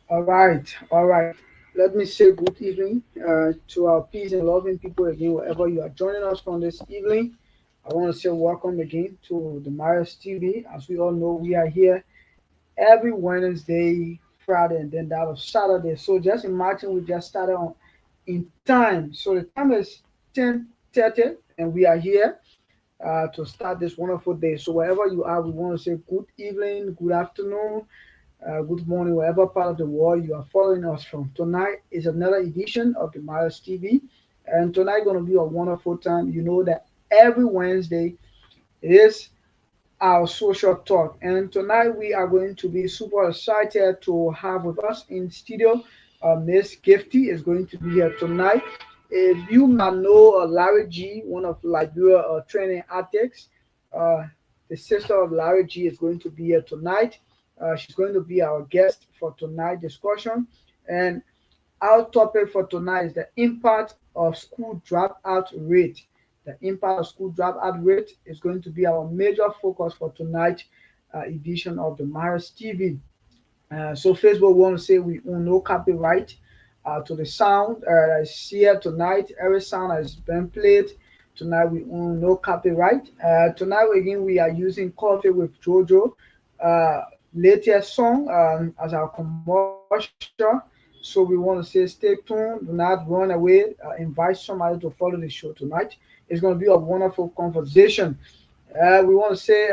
All right. Let me say good evening to our peace and loving people again, wherever you are joining us from this evening. I want to say welcome again to the Marius TV. As we all know, we are here every Wednesday, Friday, and then that of Saturday. So just imagine we just started on in time. So the time is 10:30, and we are here to start this wonderful day. So wherever you are, we want to say good evening, good afternoon, good morning, wherever part of the world you are following us from. Tonight is another edition of the Miles TV, and tonight going to be a wonderful time. You know that every Wednesday is our social talk, and tonight we are going to be super excited to have with us in studio. Miss Gifty is going to be here tonight. If you might know Larry G, one of Liberia training architects, uh, the sister of Larry G is going to be here tonight. She's going to be our guest for tonight discussion. And our topic for tonight is the impact of school dropout rate. The impact of school dropout rate is going to be our major focus for tonight edition of the Maris TV. So Facebook want to say we own no copyright to the sound that's here tonight. Every sound has been played tonight. We own no copyright. Tonight again we are using Coffee with Jojo, uh, latest song as our commercial. So we want to say stay tuned, do not run away. Invite somebody to follow the show tonight. It's going to be a wonderful conversation. We want to say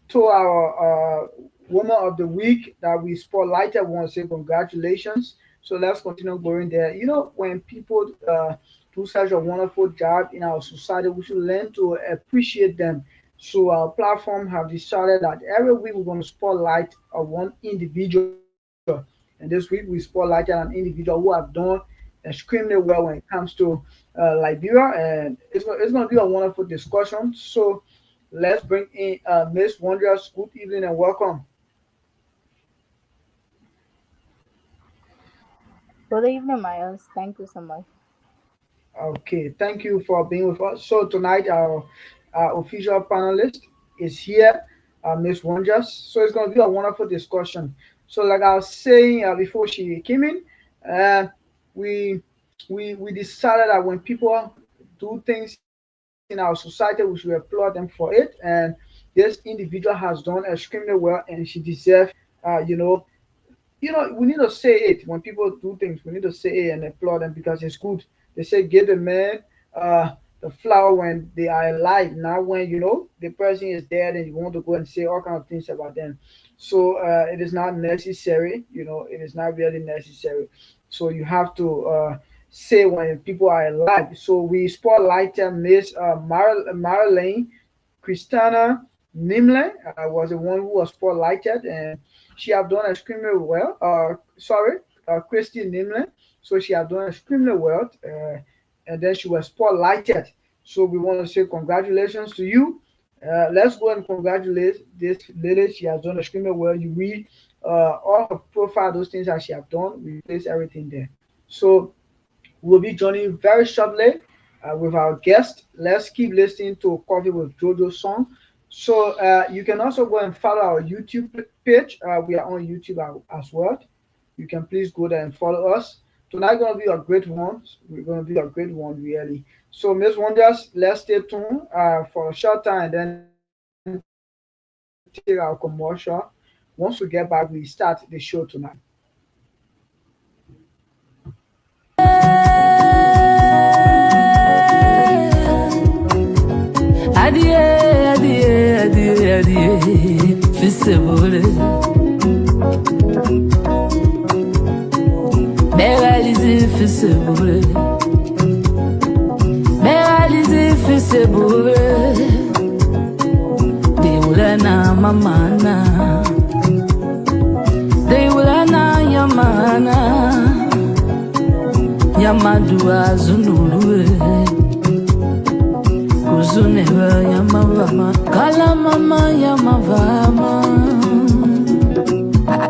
to our woman of the week that we spotlighted, we want to say congratulations. So let's continue going there. You know, when people do such a wonderful job in our society, we should learn to appreciate them. So our platform have decided that every week we're going to spotlight one individual. And this week we spotlighted an individual who have done extremely well when it comes to Liberia, and it's going to be a wonderful discussion. So let's bring in Miss Wonders. Good evening and welcome. Good evening, Miles. Thank you so much. Okay, thank you for being with us. So tonight our official panelist is here, Miss Wonders. So it's going to be a wonderful discussion. So like I was saying before she came in, uh, we we decided that when people do things in our society, we should applaud them for it. And this individual has done extremely well, and she deserves, we need to say it when people do things. We need to say it and applaud them because it's good. They say give a man the flower when they are alive, not when the person is dead and you want to go and say all kind of things about them. So it is not necessary. It is not really necessary. So you have to say when people are alive. So we spotlighted Miss Marilyn Christiana Nimle was the one who was spotlighted, and she have done extremely well. Sorry, Christy Nimle. So she have done extremely well, and then she was spotlighted. So we want to say congratulations to you. Let's go and congratulate this lady. She has done extremely well. You read all her profile, those things that she have done. We place everything there. So we'll be joining very shortly with our guest. Let's keep listening to Coffee with Jojo song. So you can also go and follow our YouTube page. We are on YouTube as well. You can please go there and follow us. Tonight gonna be a great one. We're gonna be a great one, really. So Miss Wonders, let's stay tuned for a short time, and then take our commercial. Once we get back, we start the show tonight. Adie, adie, adie, adie, fissebole. Beralize fissebole. Beralize fissebole. Deulana mamana. Deulana yamana. Yamadua zunulue. Kuzuneva yamavama. Kala mama yamavama.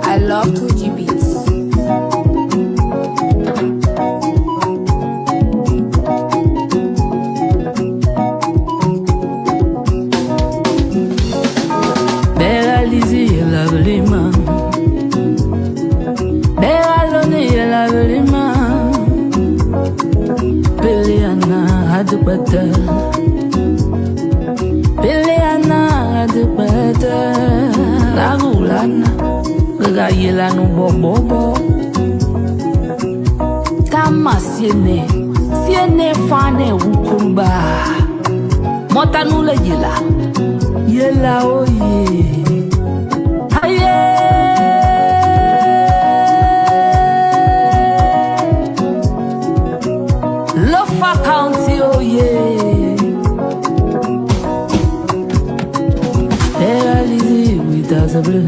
I love 2G beats. Beralize la blima. adipata Peleana adipata Lagulana Gagayela no bobobo Tama siene fane ukumba Mota nula yela oye Aye Lofa County oye Paralyzé without a bleu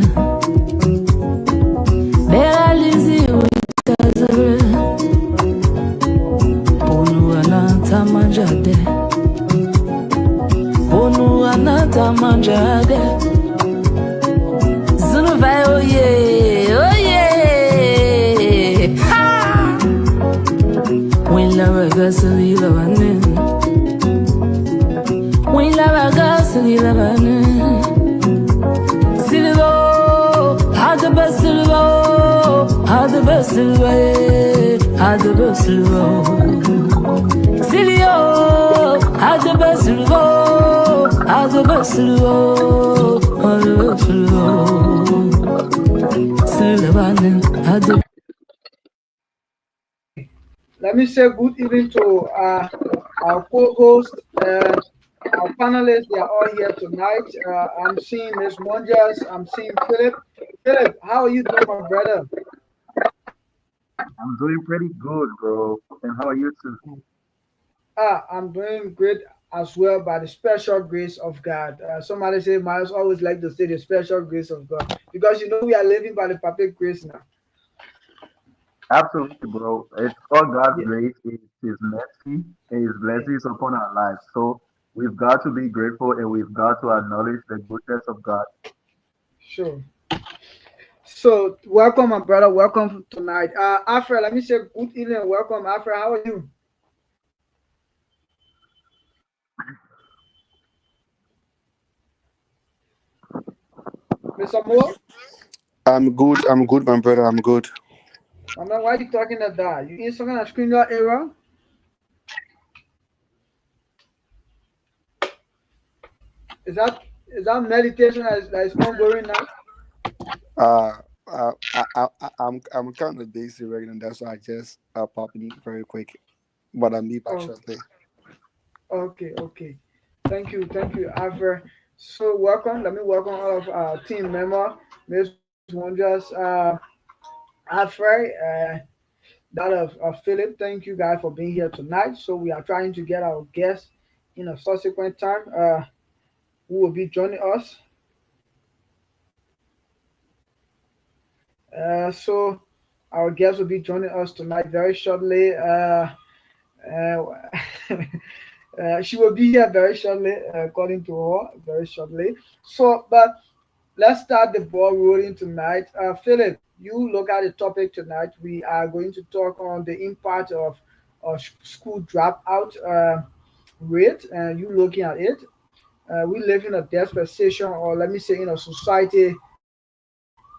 Paralyzé without a bleu Ponu anata manjade Ponu anata manjade Zunu vai oye oye Ha When love goes to the lavanin When love goes to the lavanin Silvo had the best silvo had the best silvo had the best silvo Silvio had the best silvo had the best silvo had the best silvo Silvanin had the Let me say good evening to our co-host and our panelists. They are all here tonight. I'm seeing Miss Monjas. I'm seeing Philip. Philip, how are you doing, my brother? I'm doing pretty good, bro. And how are you too? I'm doing great as well by the special grace of God. Somebody say, Miles always like to say the special grace of God because you know we are living by the perfect grace now. Absolutely, bro. It's all God's Yeah, grace, it's His mercy, and His yeah, blessings upon our lives. So we've got to be grateful and we've got to acknowledge the goodness of God. sure. So, welcome, my brother. Welcome tonight. Alfred, let me say good evening and welcome. Alfred, how are you? Mr. Moore? I'm good, my brother. I'm good. My man, why are you talking like that? You in some kind of screenshot era? Is that meditation that is ongoing now? Uh, I'm kind of busy right now. That's why I just popping in very quick. But I'll be back Oh, shortly. okay, okay. Thank you, Alfred. So, welcome. Let me welcome all of our team member, Miss Wonders, Alfred, that of Philip. Thank you guys for being here tonight. So, we are trying to get our guests in a subsequent time. Who will be joining us? So our guest will be joining us tonight very shortly. Uh, she will be here very shortly, according to her, very shortly. So, but let's start the ball rolling tonight. Philip, you look at the topic tonight. We are going to talk on the impact of school dropout rate, and you looking at it. We live in a dispensation, or let me say, in a society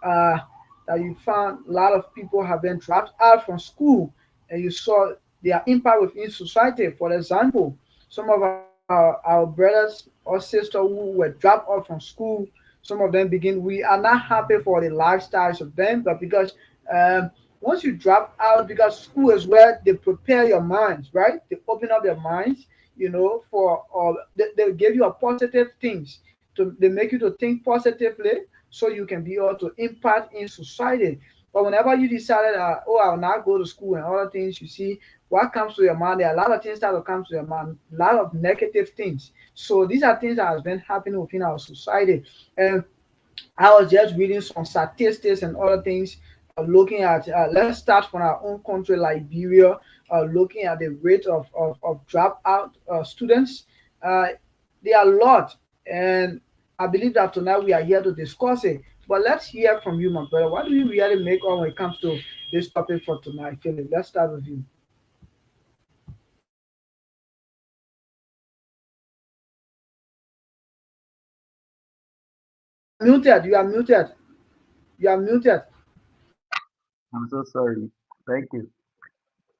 that you found a lot of people have been dropped out from school, and you saw their impact within society. For example, some of our brothers or sisters who were dropped out from school, some of them begin. We are not happy for the lifestyles of them, but because once you drop out, because school is where they prepare your minds, right? They open up your minds, for they give you a positive things to they make you to think positively so you can be able to impact in society. But whenever you decided, oh, I'll not go to school and other things, you see what comes to your mind. There are a lot of things that will come to your mind, a lot of negative things. So these are things that has been happening within our society. And I was just reading some statistics and other things, looking at, let's start from our own country, Liberia, looking at the rate of dropout students. Uh, there are a lot, and I believe that tonight we are here to discuss it. But let's hear from you, my brother. What do you really make of when it comes to this topic for tonight, Philip? Let's start with you. Muted. You are muted. You are muted. I'm so sorry. Thank you.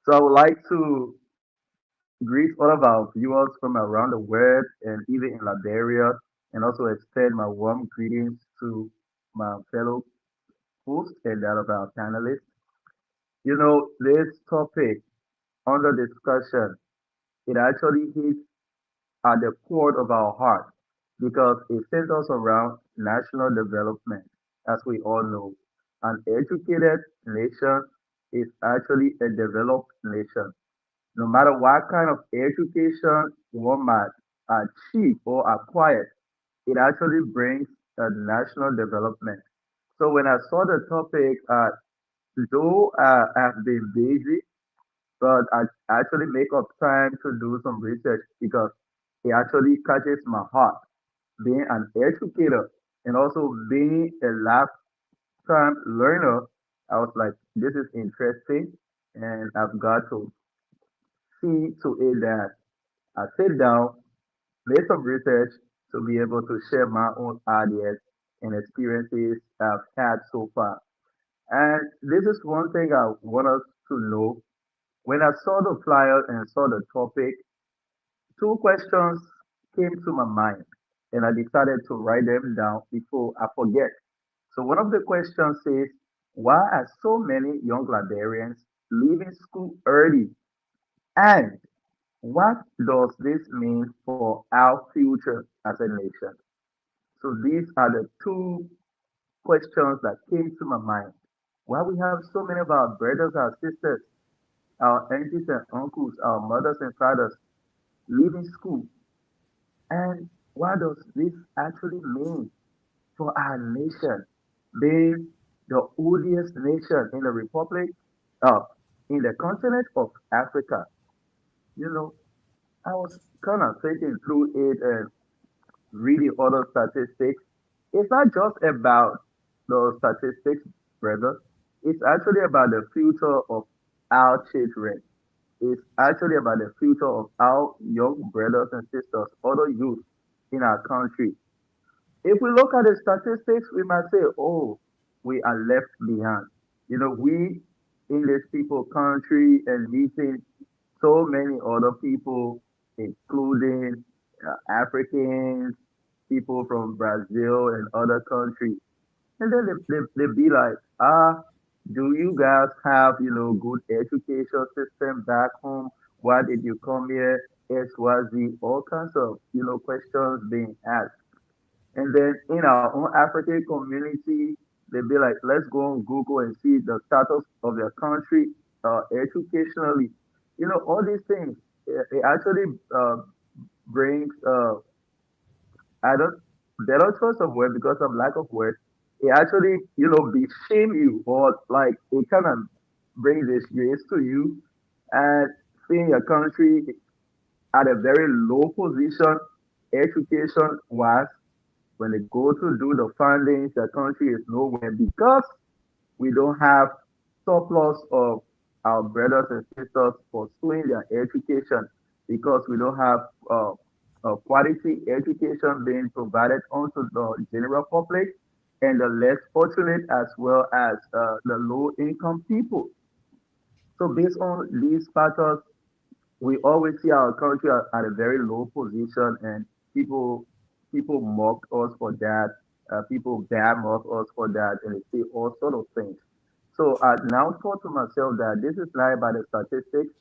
So I would like to greet all of our viewers from around the world and even in Liberia, and also extend my warm greetings to my fellow hosts and that of our panelists. You know, this topic under discussion, it actually hits at the core of our heart because it centers around national development. As we all know, an educated nation is actually a developed nation. No matter what kind of education one might achieve or acquire, it actually brings a national development. So when I saw the topic, though I have been busy, but I actually make up time to do some research because it actually catches my heart. Being an educator and also being a lifetime learner, I was like, this is interesting, and I've got to see to it that I sit down, make some research to be able to share my own ideas and experiences I've had so far. And this is one thing I want us to know. When I saw the flyer and saw the topic, two questions came to my mind, and I decided to write them down before I forget. So one of the questions says, why are so many young librarians leaving school early? And what does this mean for our future as a nation? So these are the two questions that came to my mind. Why we have so many of our brothers, our sisters, our aunties and uncles, our mothers and fathers leaving school, and what does this actually mean for our nation, being the oldest nation in the republic, uh, in the continent of Africa? You know, I was kind of thinking through it and reading other statistics. It's not just about the statistics, brother. It's actually about the future of our children. It's actually about the future of our young brothers and sisters, other youth in our country. If we look at the statistics, we might say, oh, we are left behind. You know, we English people country and meeting so many other people, including Africans, people from Brazil and other countries. And then they be like, do you guys have, good education system back home? Why did you come here? XYZ, all kinds of, questions being asked. And then in our own African community, they be like, let's go on Google and see the status of their country educationally. You know, all these things, it actually brings I don't better choice of word because of lack of words. It actually, be shame you or like it kind of brings disgrace to you and seeing your country at a very low position, education wise. When they go to do the funding, the country is nowhere because we don't have surplus of our brothers and sisters pursuing their education because we don't have quality education being provided onto the general public and the less fortunate as well as the low income people. So based on these factors, we always see our country at a very low position and people people mock us for that, people bad mock us for that, and they say all sort of things. So I now thought to myself that this is not about the statistics,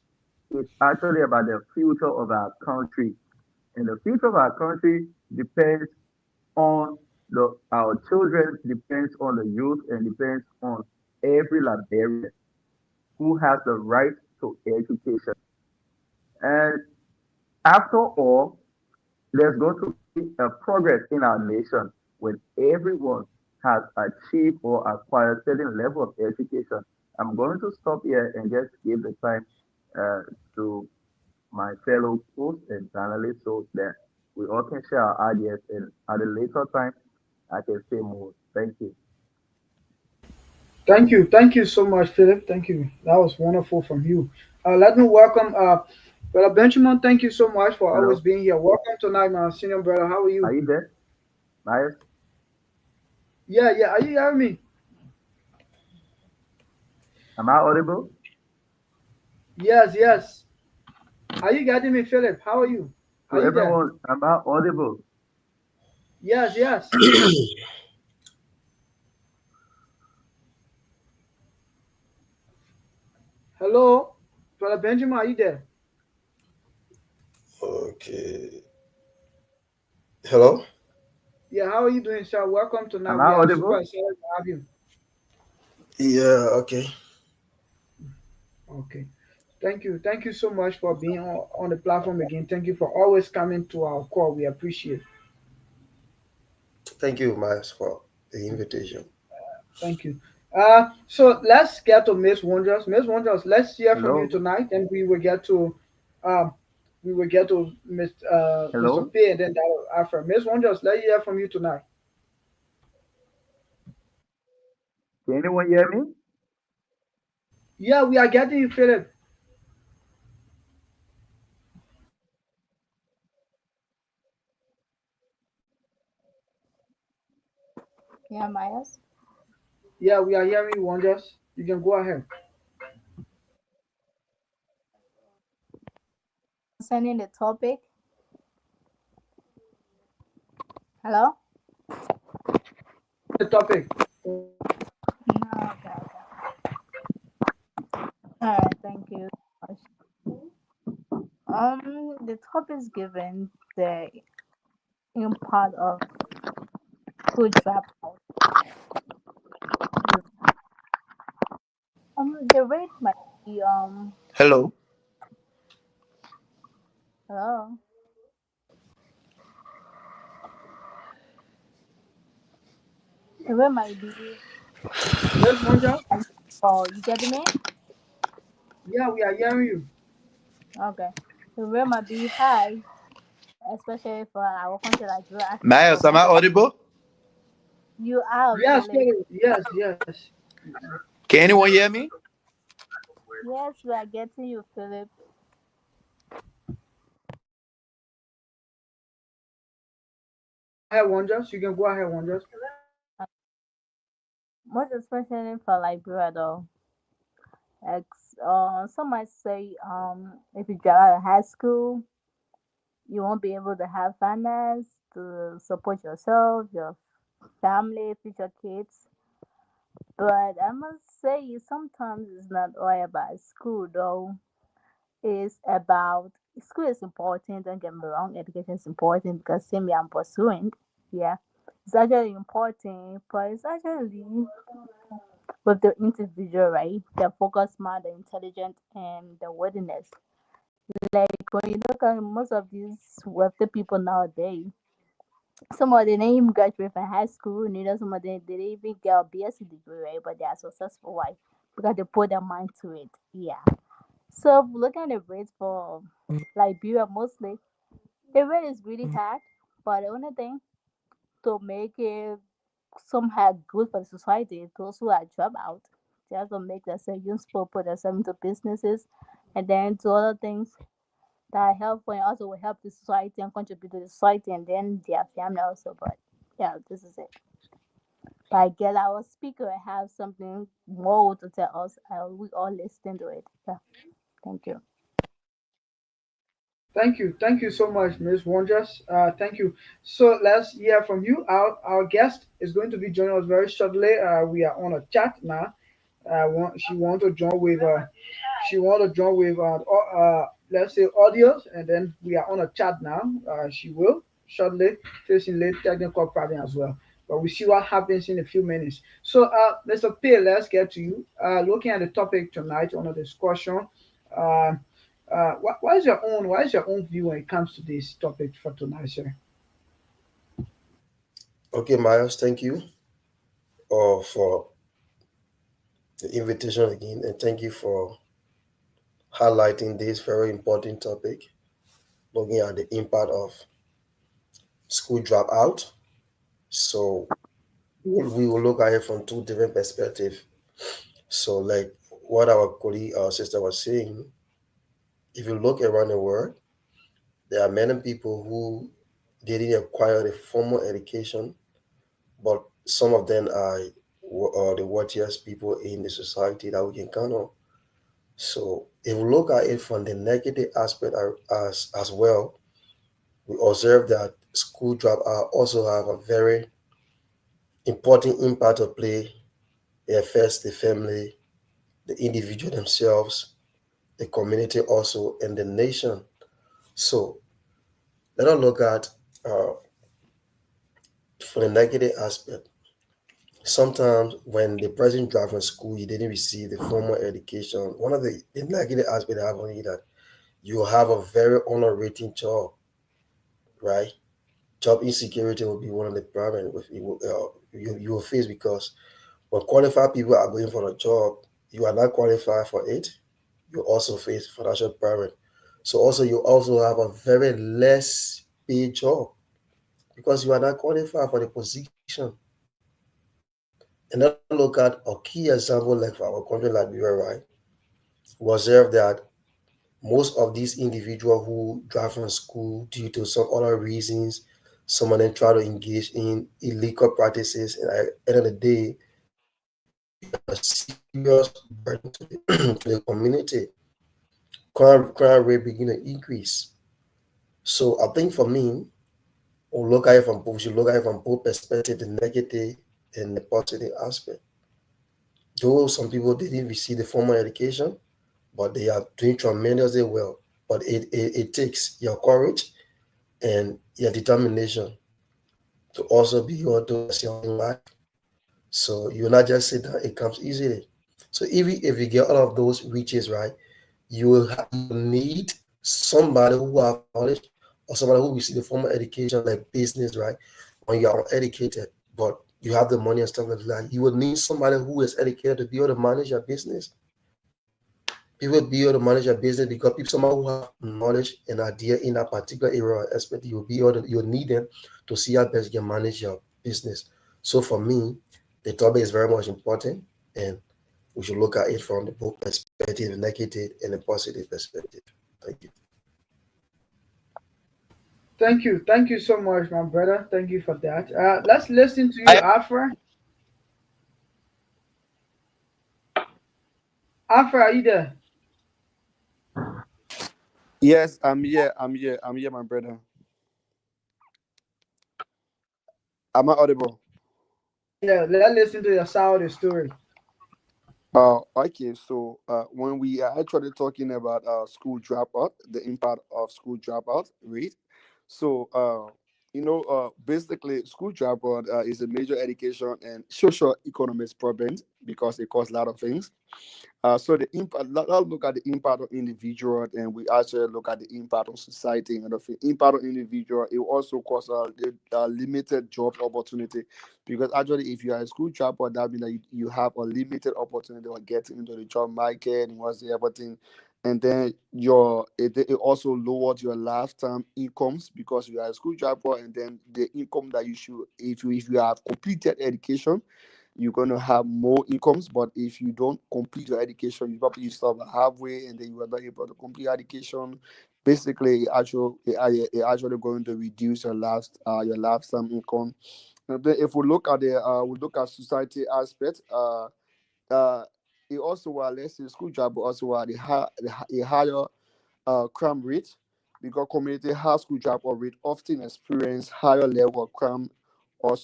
it's actually about the future of our country. And the future of our country depends on our children, depends on the youth, and depends on every Liberian who has the right to education. And after all, there's going to be a progress in our nation when everyone has achieved or acquired certain level of education. I'm going to stop here and just give the time uh, to my fellow hosts and panelists so that we all can share our ideas and at a later time I can say more. Thank you. Thank you so much, Philip. Thank you. That was wonderful from you. Let me welcome Brother Benjamin. Thank you so much for always Hello, being here. Welcome tonight, my senior brother. How are are you? you there? Myers, Yeah, yeah. Are you hearing me? am I audible? Yes, yes. Are you getting me, Philip? How are you? So Are you there? everyone, am I audible? Yes, yes. Hello, Brother Benjamin, are you there? Okay. Hello? Yeah, how are you doing, sir? Welcome tonight. Am I We are super audible? excited to have you. Yeah, okay. Okay. Thank you. Thank you so much for being on the platform again. Thank you for always coming to our call. We appreciate. Thank you, Miles, for the invitation. Thank you. So let's get to Miss Wonders. Miss Wonders, let's hear from you Hello? tonight, and um, we will get to Mr. Hello? P, and then that after. Miss Wonders, let's hear from you tonight. Can anyone hear me? Yeah, we are getting you, Philip. Yeah, Myers. Yeah, we are hearing you, Wonders. You can go ahead. Concerning the topic. Hello? The topic. No, okay, okay. All right, thank you. The topic is given the impact of school dropout. The rate might be Hello? hello. The rate might be. Miss Wonders. Oh, you get me? Yeah, we are hearing you. Okay. The rate might be high, especially for our country like Africa. Miles, But am I most of audible? you are Yes, Philip. Philip. Yes, yes. Can anyone hear me? Yes, we are getting you, Philip. Go ahead, Wonders. You can go ahead, Wonders. Most especially for Liberia, though. Some might say, if you drop out of high school, you won't be able to have finance to support yourself, your family, future kids. But I must say, sometimes it's not all about school, though. It's about school is important. Don't get me wrong, education is important because same way I'm pursuing. Yeah, it's actually important, but it's actually with the individual, right? The focus more, the intelligent, and the worthiness. Like when you look at most of these wealthy people nowadays, some of them didn't even graduate from high school, neither some of them didn't even get a BSc degree, right? But they are successful, why? Because they put their mind to it. Yeah. So looking at the rates for Liberia mostly, the rate is really hard. But the only thing to make it somehow good for the society, those who are drop out, they have to make themselves useful, put themselves into businesses, and then do other things that help and also will help the society and contribute to the society and then their family also. But yeah, this is it. But I get our speaker have something more to tell us. We all listen to it. Yeah, thank you. Thank you. Thank you so much, Miss Wonders. Thank you. So let's hear from you. Our guest is going to be joining us very shortly. We are on a chat now. She want to join with let's say audios, and then we are on a chat now. She will shortly, facing late technical problem as well. But we see what happens in a few minutes. So, Mr. P, let's get to you. Looking at the topic tonight on the discussion. Uh, what is your own view when it comes to this topic for tonight, sir? Okay, Miles, thank you for the invitation again, and thank you for highlighting this very important topic, looking at the impact of school dropout. So we will look at it from two different perspectives. So, like what our colleague, our sister was saying, if you look around the world, there are many people who didn't acquire a formal education, but some of them are the wealthiest people in the society that we can count on. So if we look at it from the negative aspect as well, we observe that school dropout also have a very important impact to play. It affects the family, the individual themselves, the community also, and the nation. So let us look at uh, for the negative aspect. Sometimes when the person drive from school, you didn't receive the formal education. One of the negative aspects I have on it that you have a very honorating job, right? Job insecurity will be one of the problems with you will face because when qualified people are going for a job, you are not qualified for it. You also face financial problem. So also you also have a very less paid job because you are not qualified for the position. And then look at a key example like for our country Liberia, right? We observe that most of these individuals who drop from school due to some other reasons, some of them try to engage in illegal practices, and at the end of the day, you are a serious burden to to the community. Crime rate begin to increase. So I think for me, we should look at it from both perspectives, the negative and the positive aspect. Though some people didn't receive the formal education, but they are doing tremendously well. But it takes your courage and your determination to also be able to excel in life. So you not just sit down, it comes easily. So even if you get all of those riches, right, you will need somebody who have knowledge or somebody who receive the formal education like business, right? When you are uneducated, but you have the money and stuff like that, you will need somebody who is educated to be able to manage your business. People be able to manage your business because people, someone who have knowledge and idea in that particular area or aspect, you'll need them to see how best you can manage your business. So for me, the topic is very much important, and we should look at it from the both perspective, the negative and the positive perspective. Thank you. Thank you so much, my brother. Thank you for that. Let's listen to you, I Afra. Afra, are you there? Yes, I'm here. I'm here. I'm here, my brother. Am I audible? Yeah, let's listen to your side of the story. Okay. So, when we are actually talking about school dropout, the impact of school dropout rate. So, basically, school dropout is a major education and social economics problem because it causes a lot of things. So the impact. Let's look at the impact on individual, and we actually look at the impact on society. And the impact on individual, it also causes a limited job opportunity, because actually, if you are a school dropout, that means that you have a limited opportunity of getting into the job market and what's the everything. And then it also lowers your lifetime incomes because you are a school dropout, and then the income that you should, if you have completed education, you're going to have more incomes. But if you don't complete your education, you probably stop halfway and then you are not able to complete education. Basically, it actually going to reduce your lifetime income. And then if we look at society aspect, uh it also let's say school job also a higher crime rate, because community high school dropout rate often experience higher level of crime or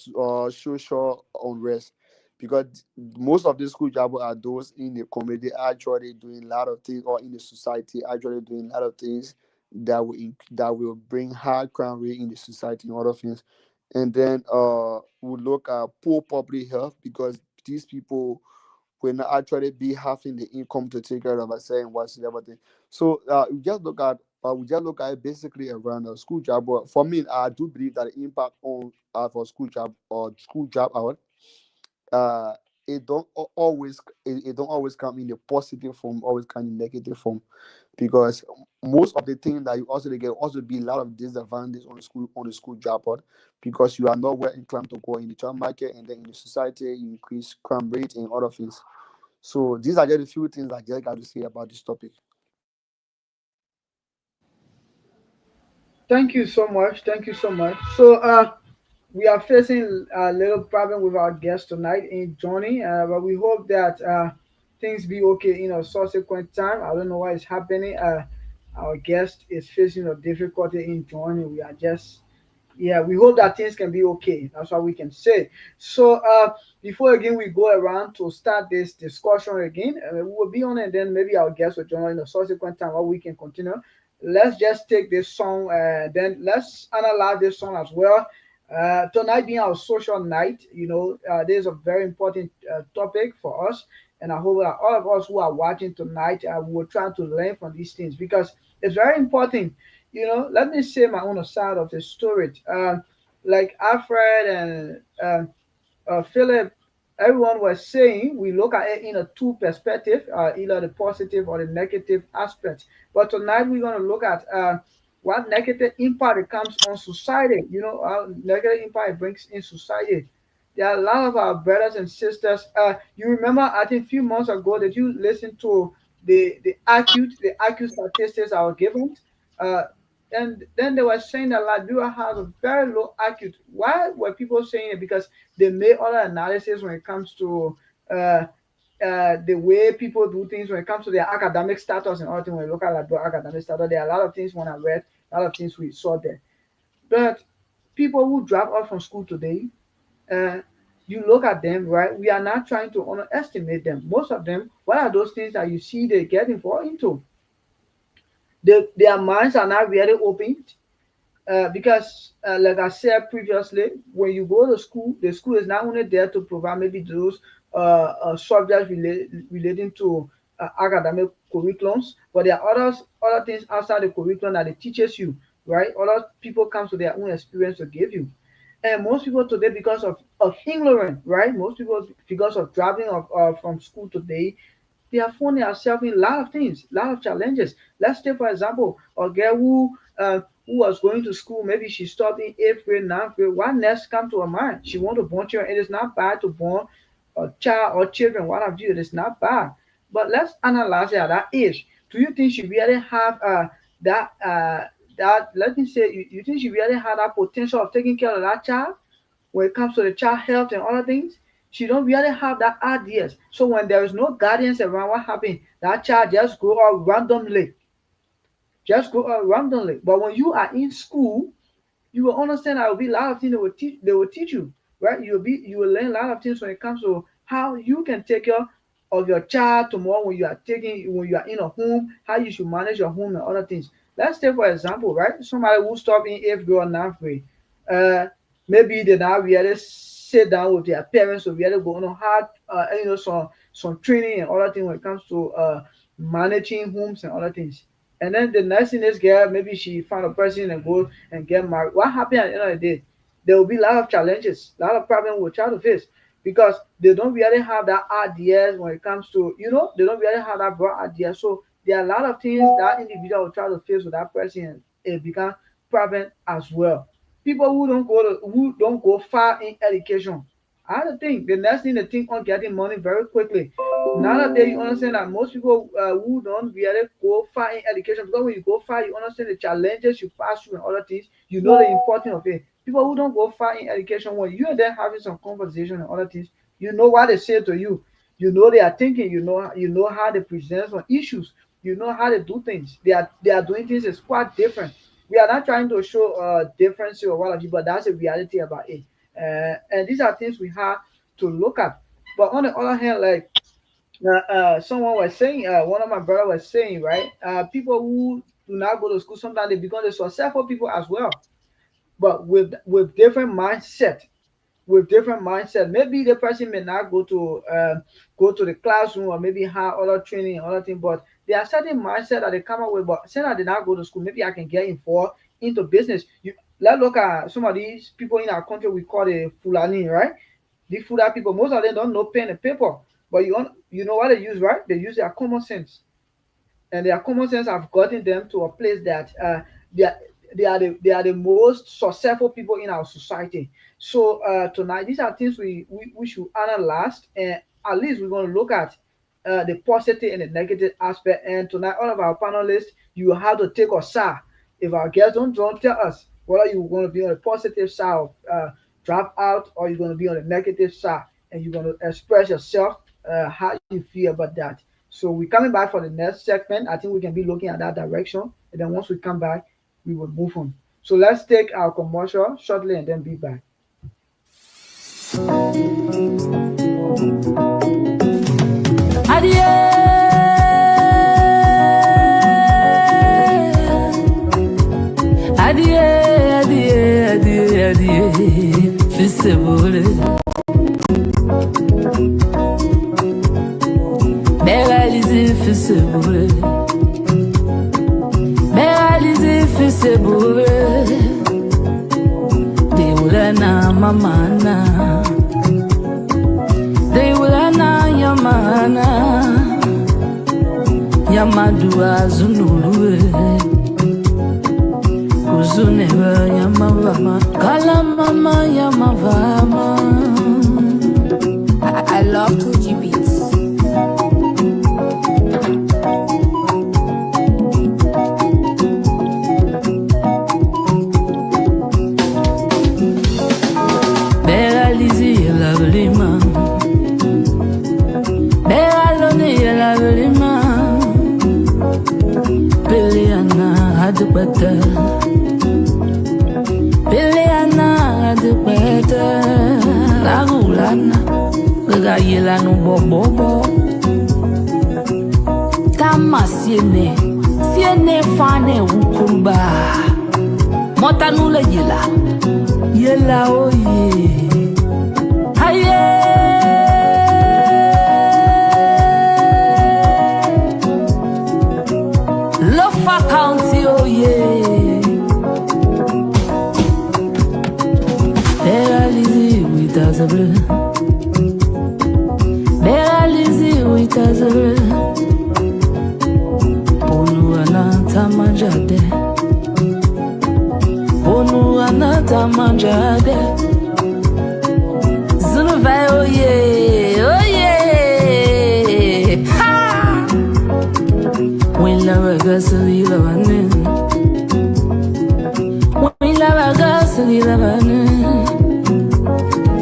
social unrest, because most of the school dropout are those in the community actually doing a lot of things, or in the society actually doing a lot of things that will bring high crime rate in the society and other things. And then we look at poor public health, because these people will not actually be having the income to take care of us and what's everything. So we just look at it basically around a school job. But for me, I do believe that the impact on for school job or school job out, uh, it don't always come in a positive form, always come in negative form, because most of the things that you also they get also be a lot of disadvantages on the school job board, because you are not well inclined to go in the job market, and then in the society you increase crime rate and other things. So these are just a few things I just got to say about this topic. Thank you so much. Thank you so much. So, we are facing a little problem with our guest tonight in Johnny, but we hope that things be okay in a subsequent time. I don't know what is happening. Our guest is facing a difficulty in joining. We are just, yeah, we hope that things can be okay. That's what we can say. So before again we go around to start this discussion again, we will be on, and then maybe our guests will join in a subsequent time, or we can continue. Let's just take this song, then let's analyze this song as well. Tonight being our social night, this is a very important topic for us, and I hope that all of us who are watching tonight will try to learn from these things, because it's very important. Let me say my own side of the story. Like Alfred and Philip, everyone was saying we look at it in a two perspective, either the positive or the negative aspect. But tonight we're going to look at what negative impact it comes on society. Negative impact it brings in society. There are a lot of our brothers and sisters. You remember, I think, a few months ago that you listened to the acute statistics I was given. Uh, and then they were saying that Liberia has a very low acute. Why were people saying it? Because they made other analysis when it comes to the way people do things, when it comes to their academic status and all things. When you look at Liberia academic status, there are a lot of things when I read, a lot of things we saw there. But people who drop out from school today, uh, you look at them, right? We are not trying to underestimate them. Most of them, what are those things that you see they getting for into? Their minds are not really opened, because like I said previously, when you go to school, the school is not only there to provide maybe those subjects relating to academic curriculums, but there are other things outside the curriculum that it teaches you, right? Other people come to their own experience to give you. And most people today, because of ignorance, right? Most people, because of dropping from school today, they are finding ourselves in a lot of things, a lot of challenges. Let's take, for example, a girl who was going to school, maybe she stopped in eighth grade, ninth grade. What next come to her mind? She want to born children. It is not bad to born a child or children. What have you? It is not bad. But let's analyze it at that age. Do you think she really have that that let me say you think she really had that potential of taking care of that child? When it comes to the child health and other things, she don't really have that ideas. So when there is no guardians around, what happens? That child just grow up randomly, just grow up randomly. But when you are in school, you will understand there will be a lot of things they will teach you, right? You will learn a lot of things when it comes to how you can take care of your child tomorrow when you are in a home, how you should manage your home and other things. Let's take for example, right? Somebody who stop in eighth grade or ninth grade, uh, maybe they now really sit down with their parents to really go on hard, some training and other things when it comes to managing homes and other things. And then the next thing, this girl, maybe she found a person and go and get married. What happened at the end of the day? There will be a lot of challenges, a lot of problems we'll try to face, because they don't really have that ideas when it comes to, they don't really have that broad idea. So there are a lot of things that individual will try to face with that person, and it becomes problem as well. People who don't go far in education. I don't think the next thing they think on getting money very quickly. Nowadays, you understand that most people who don't really go far in education, because when you go far, you understand the challenges you pass through and other things. You know the importance of it. People who don't go far in education, when you and them having some conversation and other things, you know what they say to you. You know they are thinking. You know how they present on issues. You know how they do things. They are doing things is quite different. We are not trying to show difference or what have you, but that's a reality about it. And these are things we have to look at. But on the other hand, like someone was saying, one of my brother was saying, right? People who do not go to school sometimes they become the successful people as well, but with different mindset. With different mindset, maybe the person may not go to the classroom, or maybe have other training and other things, but there are certain mindset that they come up with. But since I did not go to school, maybe I can get involved into business. Let's look at some of these people in our country. We call the Fulani, right? The Fulani people, most of them don't know pen and paper, but you know what they use, right? They use their common sense, and their common sense have gotten them to a place that they are, they are the most successful people in our society. So tonight, these are things we should analyze, and at least we're going to look at the positive and the negative aspect. And tonight, all of our panelists, you have to take a side. If our guests don't tell us whether you're going to be on the positive side of drop out, or you're going to be on the negative side, and you're going to express yourself how you feel about that. So we're coming back for the next segment. I think we can be looking at that direction, and then once we come back, we will move on. So let's take our commercial shortly and then be back. Adieu, adieu, adieu, adieu, adieu, fils de boule. Réaliser, fils de boule. Réaliser, fils de boule. Deulana, mamana. Deulana, yamana. Yamadua, zunulue. Kuzuneva, yamavama. Kalamama, yamavama. I love 2G beats. Beralizi la velima, beraloni la velima, Peleana adubata, Peleana adubata, la gulana, regayela no bobobo, Tama siene fane ukumba, Motanula yela oye. Lofa County, oh yeah. Beralizi with us a blue. Beralizi with us a blue. Ponuana tamajade. Ponuana tamajade. Zuluvai, oh yeah, oh yeah. Ha! When lava gasoli lavanin. When lava gasoli lavanin.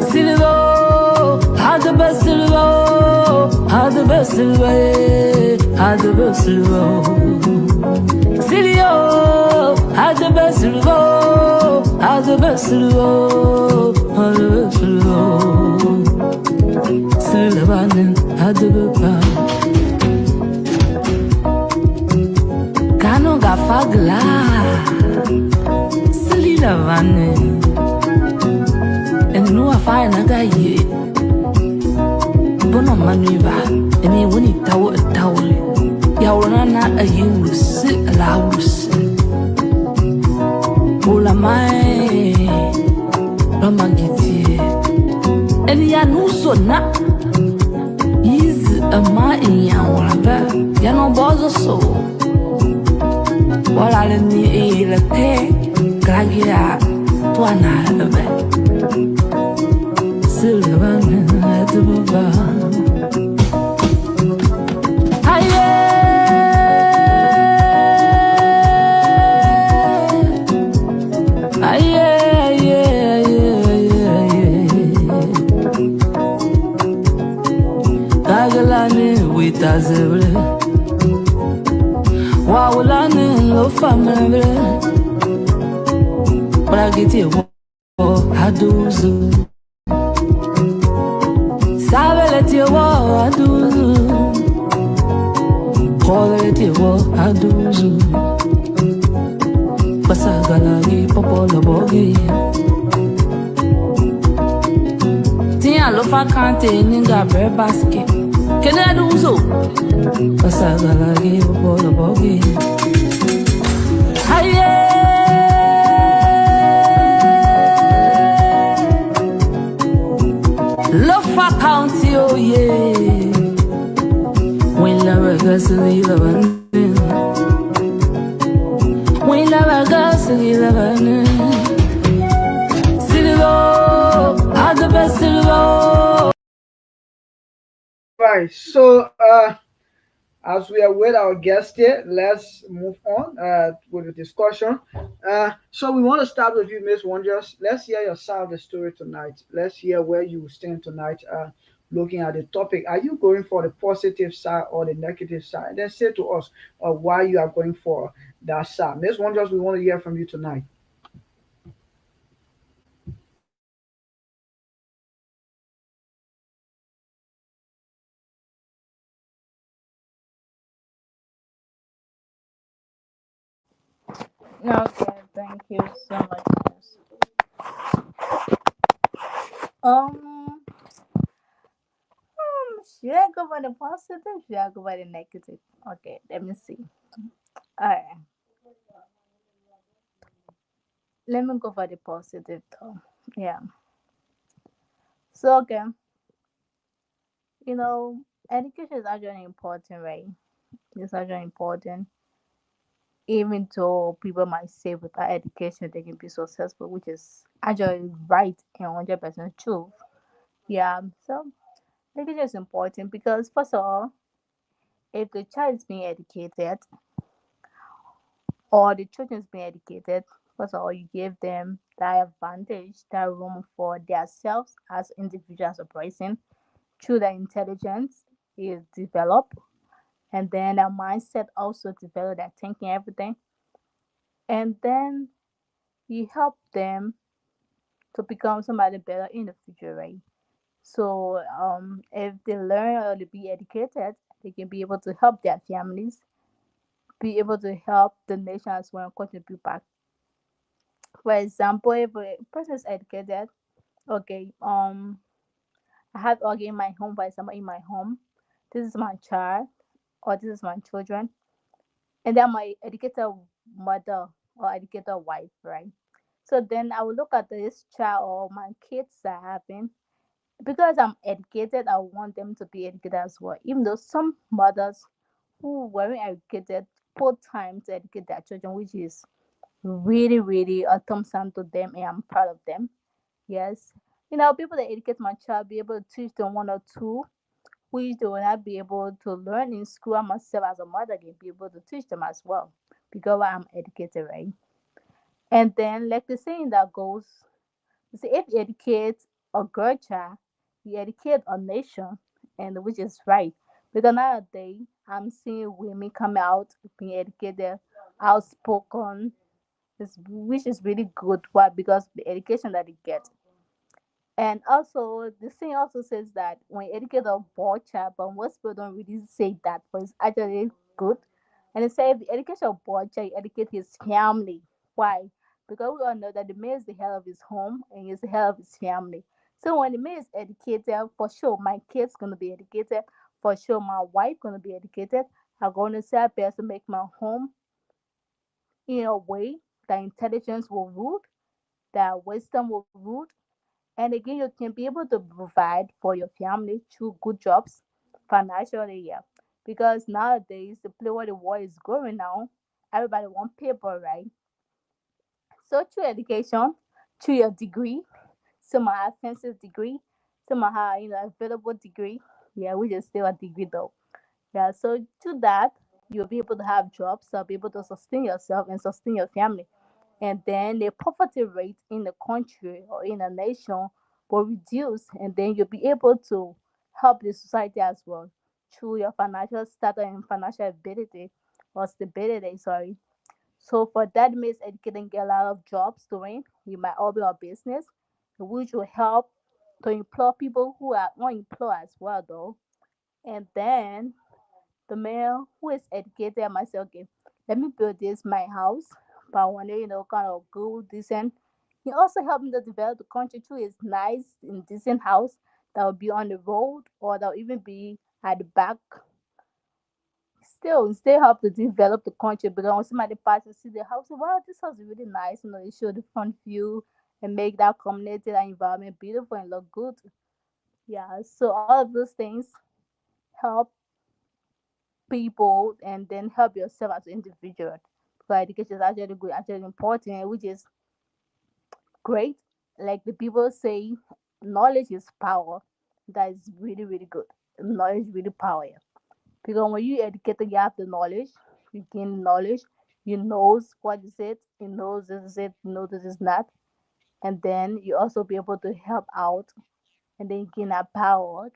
Silvo, had the best silvo, had the best silvo, had the best silvo. Silvio, had the best silvo, had the best silvo, had the best silvo. Silvanin had the best. Kano gafagla, Silvane, and no affair nagaye. Bono manuva, and he won't eat tower a tower. Yawana a use, allows. Ola mai, Ramagiti, and Yanuso na. A ma in Yawaba, Yano Bozo so. While I let me a te, Gragia, Tuana, the bed. Sylvan at the Baba. Tazable, Wawulani, no family. But I get it, Haduzu. Sabelet your war, Haduzu. Call it your war, Haduzu. Pasagalagi, Popola Bogi. Tia Lofa Kante, Ninga Bear Basket. Can I do so? Pasagalagi, Popola Bogi. Lofa County, oh yeah. When lava gasoli lavanin. When lava gasoli lavanin. Silvo, had the best silvo. Right. So as we are with our guest here, let's move on with the discussion. So we want to start with you, Miss Wonders. Let's hear your side of the story tonight. Let's hear where you stand tonight. looking at the topic. Are you going for the positive side or the negative side? And then say to us why you are going for that side. Miss Wonders, we want to hear from you tonight. Okay, thank you so much. Miss. Um, should I go for the positive? Should I go for the negative? Okay, let me see. Alright, let me go for the positive though. Yeah. So okay, you know, education is actually important, right? It's actually important. Even though people might say without education they can be successful, which is actually right and 100% true. Yeah. So education is important because first of all, if the child is being educated or the children is being educated, first of all, you give them that advantage, that room for themselves as individuals, as a person, through their intelligence is developed, and then their mindset also develop, their thinking, everything, and then you help them to become somebody better in the future, right? So if they learn or to be educated, they can be able to help their families, be able to help the nation as well, and contribute back. For example, if a person is educated, okay, I have okay in my home, for example, in my home, this is my child or this is my children, and then my educated mother or educated wife, right? So then I will look at this child or my kids that I having. Because I'm educated, I want them to be educated as well. Even though some mothers who weren't educated put time to educate their children, which is really, really a thumbs up to them, and I'm proud of them. Yes. People that educate my child be able to teach them one or two, which they will not be able to learn in school. I myself as a mother can be able to teach them as well. Because I'm educated, right? And then like the saying that goes, you see, if you educate a girl child, you educate a nation, and which is right. Because nowadays, I'm seeing women come out being educated, outspoken, which is really good. Why? Because the education that they get. And also, the thing also says that when you educate a boy child, but most people don't really say that, but it's actually good. And it says the education of boy child, you educate his family. Why? Because we all know that the man is the head of his home and he's the head of his family. So when the man is educated, for sure my kid's gonna be educated. For sure my wife gonna be educated. I'm gonna say I best to make my home in a way that intelligence will rule, that wisdom will rule, and again, you can be able to provide for your family through good jobs financially, yeah. Because nowadays, the play where the world is going now, everybody want paper, right? So through education, through your degree, some have fancy degree, some have available degree. Yeah, we just still a degree though. Yeah, so to that, you'll be able to have jobs, so be able to sustain yourself and sustain your family, and then the poverty rate in the country or in a nation will reduce, and then you'll be able to help the society as well through your financial status and financial ability or stability, sorry. So for that means educating get a lot of jobs doing. You might open a business which will help to employ people who are unemployed as well though. And then the man who is educated might say, okay, let me build this my house, but one day, kind of good, decent. He also helped me to develop the country too. It's nice and decent house that will be on the road or that will even be at the back. Still help to develop the country because when somebody passes see the house, wow, this house is really nice. They show the front view and make that community, that environment beautiful and look good. Yeah, so all of those things help people and then help yourself as an individual. So education is actually good, actually important, which is great. Like the people say, knowledge is power. That is really, really good. Knowledge is really power. Yeah. Because when you educated, you have the knowledge, you gain knowledge, you knows what is it, you knows this is it, you know this is not. And then you also be able to help out and then you gain that power.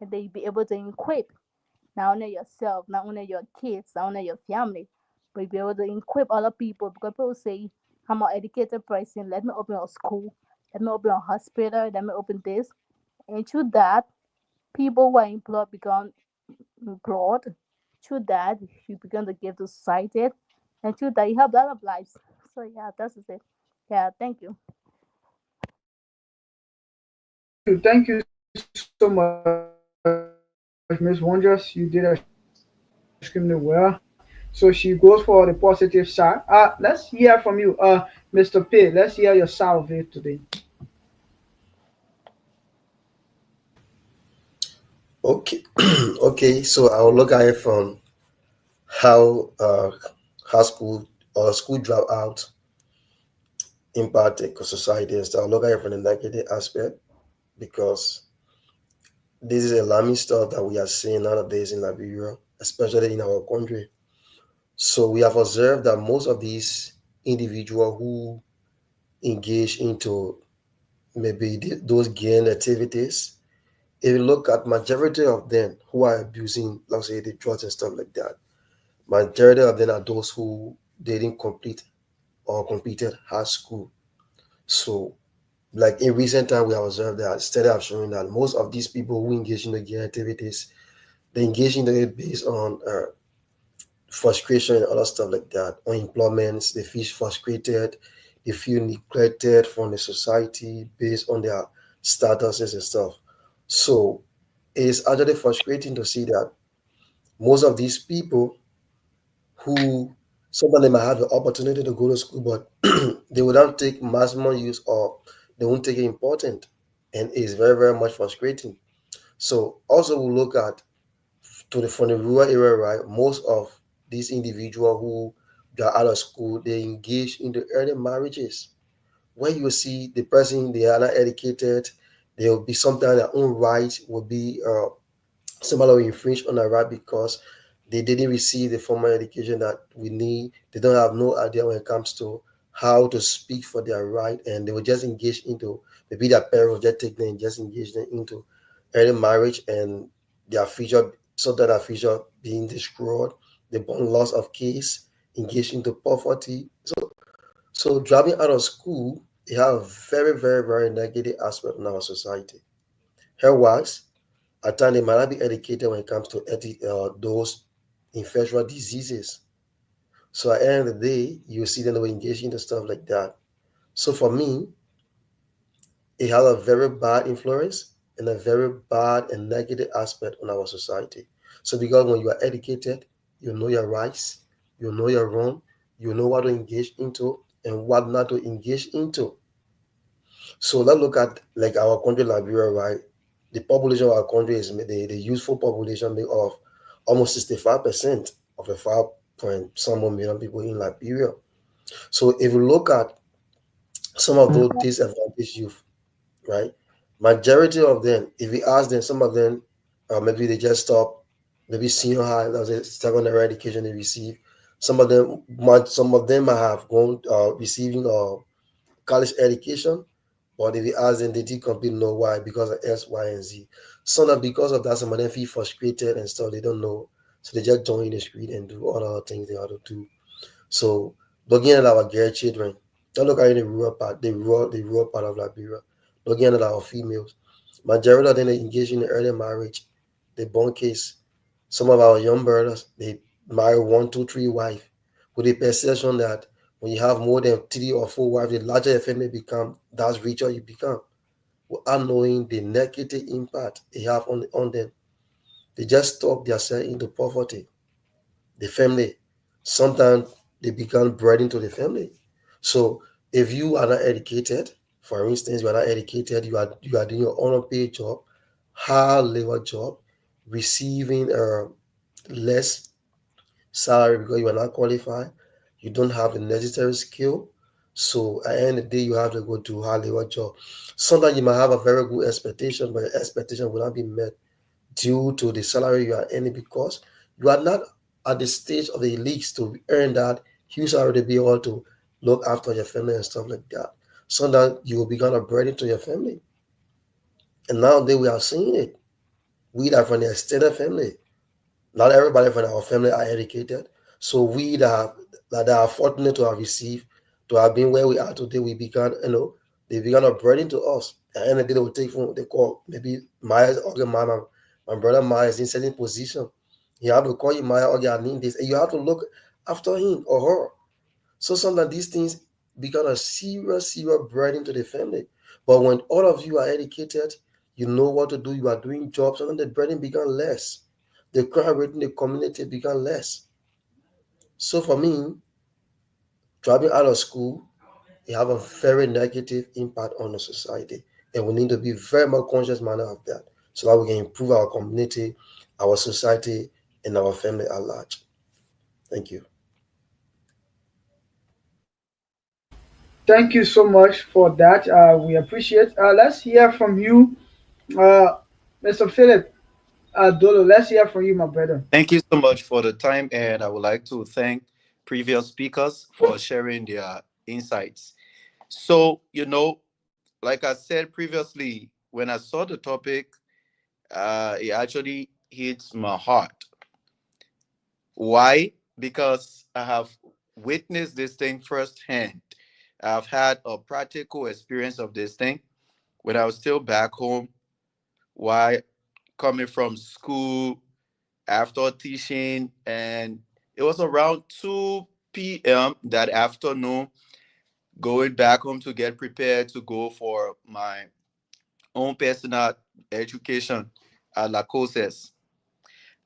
and then you be able to equip not only yourself, not only your kids, not only your family, but you be able to equip other people because people say, I'm an educated person, let me open a school, let me open a hospital, let me open this. And through that, people who are employed become employed. Through that, you begin to give to society. And through that, you help a lot of lives. So, yeah, that's it. Yeah, thank you. Thank you so much, Miss Wonders. You did extremely well. So she goes for the positive side. Let's hear from you, Mr. P. Let's hear your side of it today. Okay, okay. So I'll look at it from how high school or school dropout impact society and stuff. I'll look at it from the negative aspect because this is alarming stuff that we are seeing nowadays in Liberia, especially in our country. So we have observed that most of these individuals who engage into maybe those gang activities, if you look at majority of them who are abusing, let's say the drugs and stuff like that, majority of them are those who didn't complete or completed high school. So like in recent time we have observed that study have shown that most of these people who engage in the gang activities, they engage in it based on frustration and other stuff like that. Unemployment, they feel frustrated, they feel neglected from the society based on their statuses and stuff. So it's actually frustrating to see that most of these people who some of them might have the opportunity to go to school, but they would not take maximum use or they won't take it important. And it's very, very much frustrating. So also we look at to the from the rural area, right? Most of these individuals who they are out of school, they engage in the early marriages. Where you see the person they are not educated, there will be sometimes their own right will be similar infringe on our right because they didn't receive the formal education that we need. They don't have no idea when it comes to how to speak for their right, and they will just engage into maybe their parents will just take them and just engage them into early marriage and their future, so that their future being destroyed. They born loss of kids, engage into poverty. So dropping out of school, it has a very, very, very negative aspect in our society. Health wise, at times they might not be educated when it comes to those infectious diseases. So at the end of the day, you see them engaging in stuff like that. So for me, it has a very bad influence and a very bad and negative aspect on our society. So because when you are educated, you know your rights, you know your wrong, you know what to engage into and what not to engage into. So let's look at like our country, Liberia, right? The population of our country is the youthful population made of almost 65% of the 5 point some million people in Liberia. So if you look at some of those disadvantaged youth, right? Majority of them, if we ask them, some of them, maybe they just stop, maybe senior high, that's a secondary education they receive. Some of them might have gone receiving college education, but if you ask them, they did complete know why because of X, Y, and Z. Some that because of that, some of them feel frustrated and stuff. They don't know, so they just join the street and do all other things they have to do. So looking at our girl children, don't look at the rural part, the rural part of Liberia. Looking at our females, majority of them they engage in early marriage. They born case. Some of our young brothers they marry one, two, three wife with the perception that when you have more than 3 or 4 wives, the larger your family become, that's richer you become. Without knowing the negative impact it have on them, they just talk themselves into poverty. The family, sometimes they become burden to the family. So if you are not educated, for instance, you are not educated, you are doing your unpaid job, hard labor job, receiving less salary because you are not qualified, you don't have the necessary skill. So at the end of the day, you have to go to hard labor job. Sometimes you might have a very good expectation, but your expectation will not be met due to the salary you are earning because you are not at the stage of the leagues to earn that huge salary to be able to look after your family and stuff like that. So that you will become a burden to your family. And nowadays we are seeing it. We that from the extended family. Not everybody from our family are educated. So we that are fortunate to have received, to have been where we are today, we began, they began a burden to us. At the end of the day, they will take from they call maybe Maya or my brother Maya is in certain position. You have to call you Maya or I need this, and you have to look after him or her. So sometimes these things become a serious, serious burden to the family. But when all of you are educated, you know what to do, you are doing jobs, and then the burden become less. The crime rate in the community become less. So for me, dropping out of school, it have a very negative impact on the society. And we need to be very much conscious manner of that so that we can improve our community, our society, and our family at large. Thank you. Thank you so much for that. We appreciate. Let's hear from you, uh, Mr. Philip Dolo. Let's hear from you, my brother. Thank you so much for the time, and I would like to thank previous speakers for sharing their insights. So, like I said previously, when I saw the topic, it actually hits my heart. Why? Because I have witnessed this thing firsthand. I've had a practical experience of this thing when I was still back home, while coming from school after teaching, and it was around 2 p.m. that afternoon, going back home to get prepared to go for my own personal education at La Coses.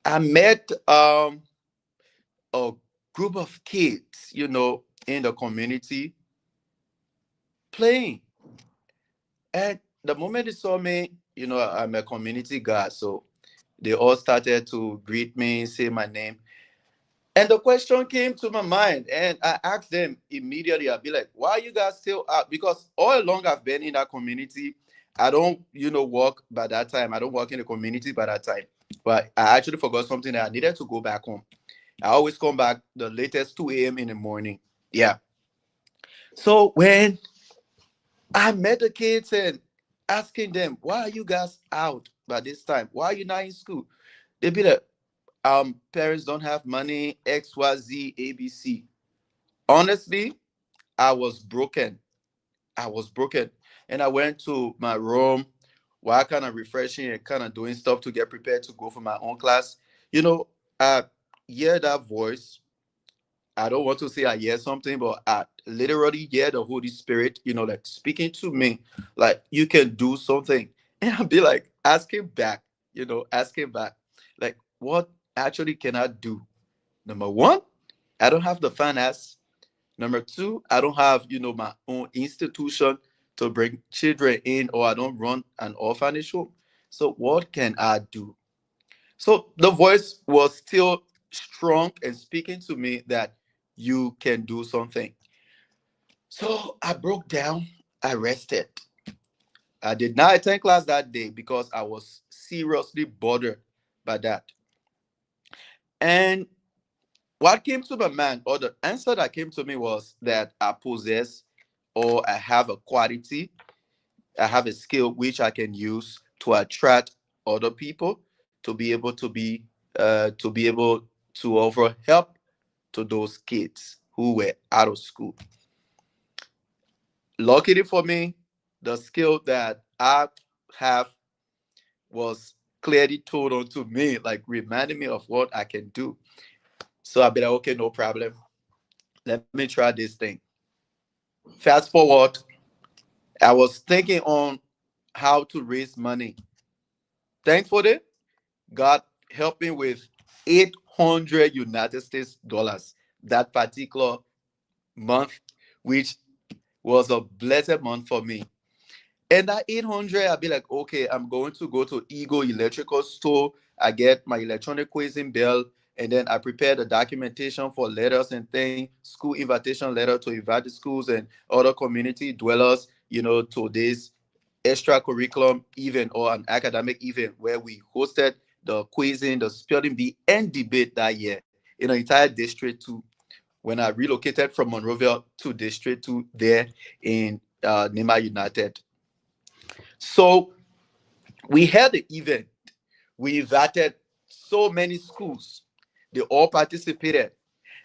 I met a group of kids, in the community playing. And the moment they saw me, I'm a community guy, so they all started to greet me, say my name. And the question came to my mind, and I asked them immediately. I'd be like, "Why are you guys still out?" Because all along I've been in that community. I don't, work by that time. I don't work in the community by that time. But I actually forgot something that I needed to go back home. I always come back the latest 2 a.m. in the morning. Yeah. So when I met the kids and asking them, "Why are you guys out by this time? Why are you not in school?" They'd be like, parents don't have money, XYZ, ABC. Honestly, I was broken. I was broken. And I went to my room while kind of refreshing and kind of doing stuff to get prepared to go for my own class. You know, I hear that voice. I don't want to say I hear something, but I literally hear the Holy Spirit, like speaking to me, like you can do something. And I'll be like asking back, asking back, like, what actually can I do? Number one, I don't have the finance. Number two, I don't have, my own institution to bring children in, or I don't run an orphanage home. So what can I do? So the voice was still strong and speaking to me that you can do something. So I broke down, I rested. I did not attend class that day because I was seriously bothered by that. And what came to my mind, or the answer that came to me, was that I possess, or I have a quality, I have a skill which I can use to attract other people to be able to offer help to those kids who were out of school. Luckily for me, the skill that I have was clearly told onto me, like reminding me of what I can do. So I'll be like, okay, no problem. Let me try this thing. Fast forward, I was thinking on how to raise money. Thankfully, God helped me with 800 United States dollars that particular month, which was a blessed month for me. And that 800, I'll be like, okay, I'm going to go to Ego Electrical Store. I get my electronic quizzing bill, and then I prepare the documentation for letters and things, school invitation letter to invite the schools and other community dwellers, to this extra curriculum event or an academic event where we hosted the quizzing, the spelling bee, and debate that year in the entire District 2 when I relocated from Monrovia to District 2 there in Nema United. So we had the event. We invited so many schools. They all participated.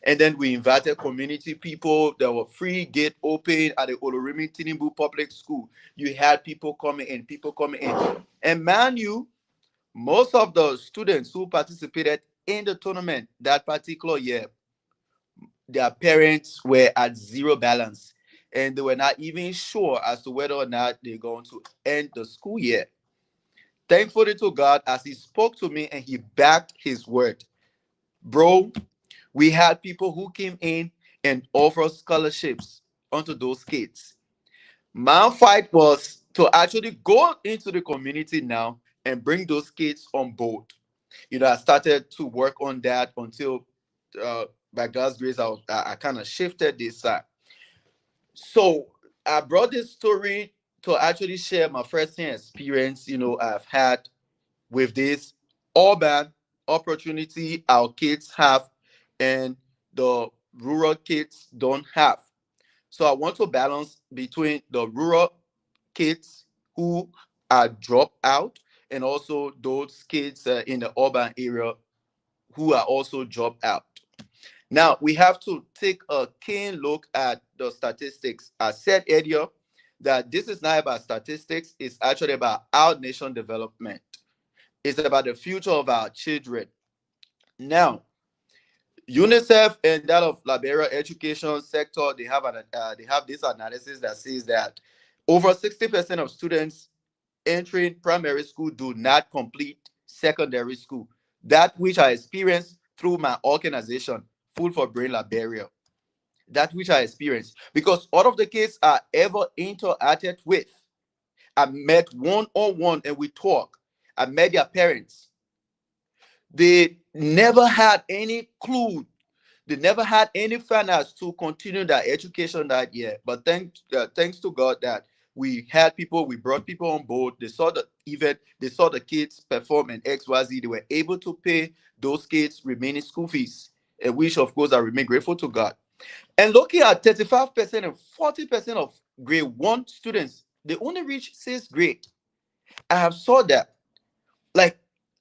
And then we invited community people. There were free gate open at the Olorimi Tinubu Public School. You had people coming in, people coming in. And man, you, most of the students who participated in the tournament that particular year, their parents were at zero balance. And they were not even sure as to whether or not they're going to end the school year. Thankfully to God, as He spoke to me and He backed His word. Bro, we had people who came in and offered scholarships onto those kids. My fight was to actually go into the community now and bring those kids on board. I started to work on that until, uh, by God's grace, I kind of shifted this side. So I brought this story to actually share my first-hand experience, I've had with this urban opportunity our kids have and the rural kids don't have. So I want to balance between the rural kids who are dropped out and also those kids in the urban area who are also dropped out. Now we have to take a keen look at the statistics. I said earlier that this is not about statistics, it's actually about our nation development. It's about the future of our children. Now, UNICEF and that of Liberia education sector, they have this analysis that says that over 60% of students entering primary school do not complete secondary school. That which I experienced through my organization, Food for Brain Liberia. That which I experienced. Because all of the kids I ever interacted with, I met one on one and we talk. I met their parents. They never had any clue. They never had any finance to continue their education that year. But thanks to God that we had people, we brought people on board. They saw the event, they saw the kids perform in XYZ. They were able to pay those kids remaining school fees, which of course I remain grateful to God. And looking at 35% and 40% of grade 1 students, they only reach 6th grade. I have saw that. Like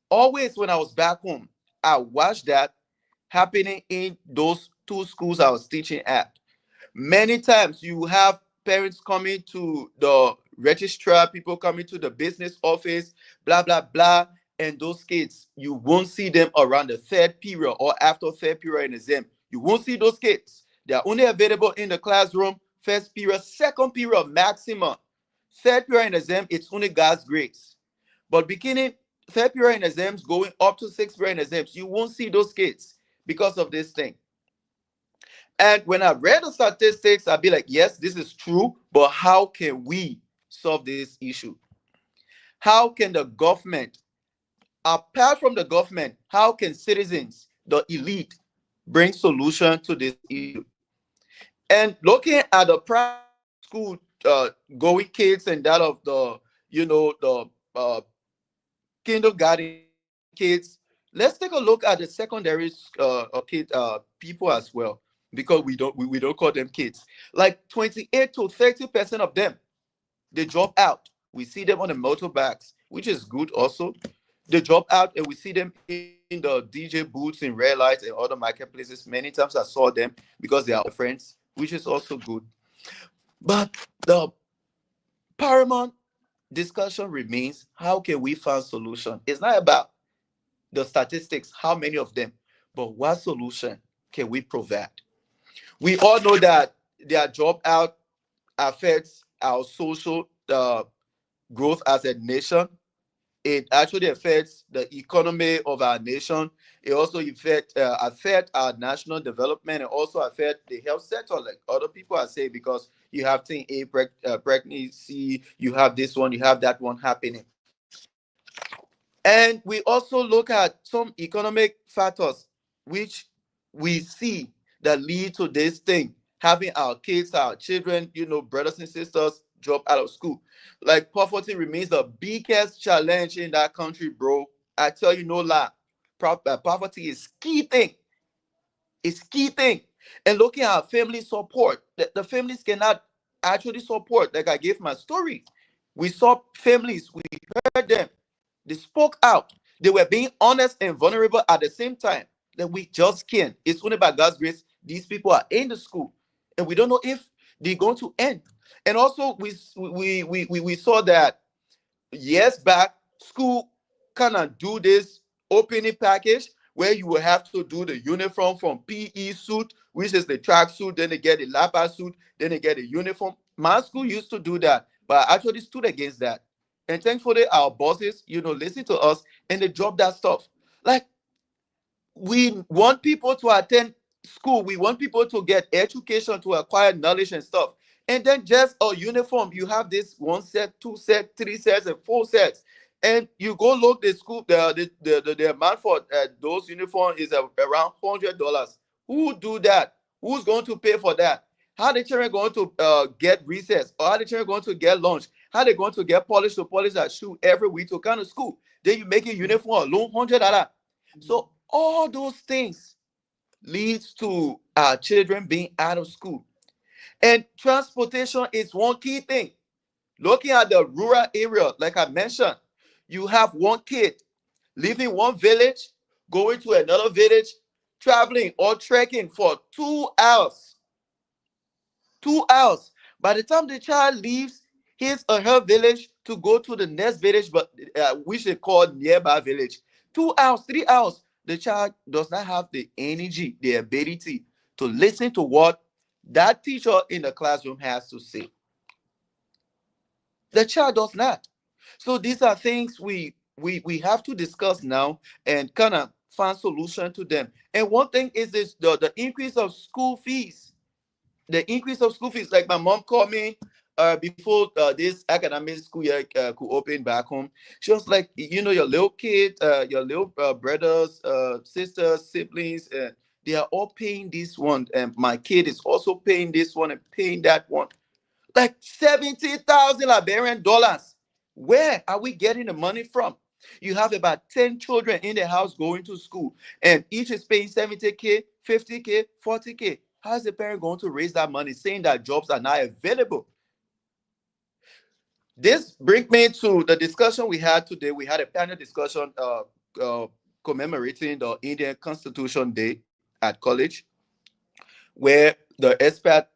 always when I was back home, I watched that happening in those two schools I was teaching at. Many times you have parents coming to the registrar, people coming to the business office, blah, blah, blah. And those kids, you won't see them around the third period or after third period in exam. You won't see those kids. They are only available in the classroom, first period, second period maximum. Third period in exam, it's only God's grace. But beginning third period in exams, going up to sixth period in exams, you won't see those kids because of this thing. And when I read the statistics, I'd be like, yes, this is true, but how can we solve this issue? How can the government, apart from the government, how can citizens, the elite, bring solution to this issue? And looking at the primary school going kids and that of the kindergarten kids, let's take a look at the secondary kid people as well, because we don't call them kids. Like 28 to 30% of them, they drop out. We see them on the motorbikes, which is good also. They drop out and we see them in the DJ booths in red lights and other marketplaces. Many times I saw them because they are friends, which is also good. But the paramount discussion remains, how can we find solution? It's not about the statistics, how many of them, but what solution can we provide? We all know that their job out affects our social growth as a nation. It actually affects the economy of our nation. It also affect our national development and also affect the health sector, like other people are saying, because you have thing A pregnancy, you have this one, you have that one happening. And we also look at some economic factors which we see that lead to this thing, having our kids, our children, brothers and sisters drop out of school. Like poverty remains the biggest challenge in that country, bro. I tell you no lie. Poverty is key thing. It's key thing. And looking at family support, the families cannot actually support. Like I gave my story. We saw families, we heard them. They spoke out. They were being honest and vulnerable at the same time. That we just can't. It's only by God's grace these people are in the school, and we don't know if they're going to end. And also, we saw that years back, school kind of do this opening package where you will have to do the uniform from PE suit, which is the track suit, then they get the lapel suit, then they get a uniform. My school used to do that, but I actually stood against that. And thankfully, our bosses, listen to us and they drop that stuff. Like, we want people to attend school. We want people to get education, to acquire knowledge and stuff. And then just a uniform, you have this one set, two set, three sets, and four sets. And you go look the school, the amount for those uniforms is around $100. Who do that? Who's going to pay for that? How the children going to get recess? Or how the children going to get lunch? How they going to get polish to polish that shoe every week to come to school? Then you make a uniform alone $100. So all those things leads to our children being out of school. And transportation is one key thing. Looking at the rural area, like I mentioned, you have one kid leaving one village, going to another village, traveling or trekking for 2 hours. 2 hours. By the time the child leaves his or her village to go to the next village, but we should call nearby village, 2 hours, 3 hours, the child does not have the energy, the ability to listen to what that teacher in the classroom has to say. The child does not. So these are things we have to discuss now and kind of find solution to them. And one thing is this: the increase of school fees. The increase of school fees. Like my mom called me before this academic school year could open back home. She was like, your little kid, your little brothers, sisters, siblings, they are all paying this one, and my kid is also paying this one and paying that one. Like 70,000 Liberian dollars. Where are we getting the money from? You have about 10 children in the house going to school, and each is paying 70K, 50K, 40K. How is the parent going to raise that money, saying that jobs are not available? This brings me to the discussion we had today. We had a panel discussion uh, commemorating the Indian Constitution Day at college, where the expert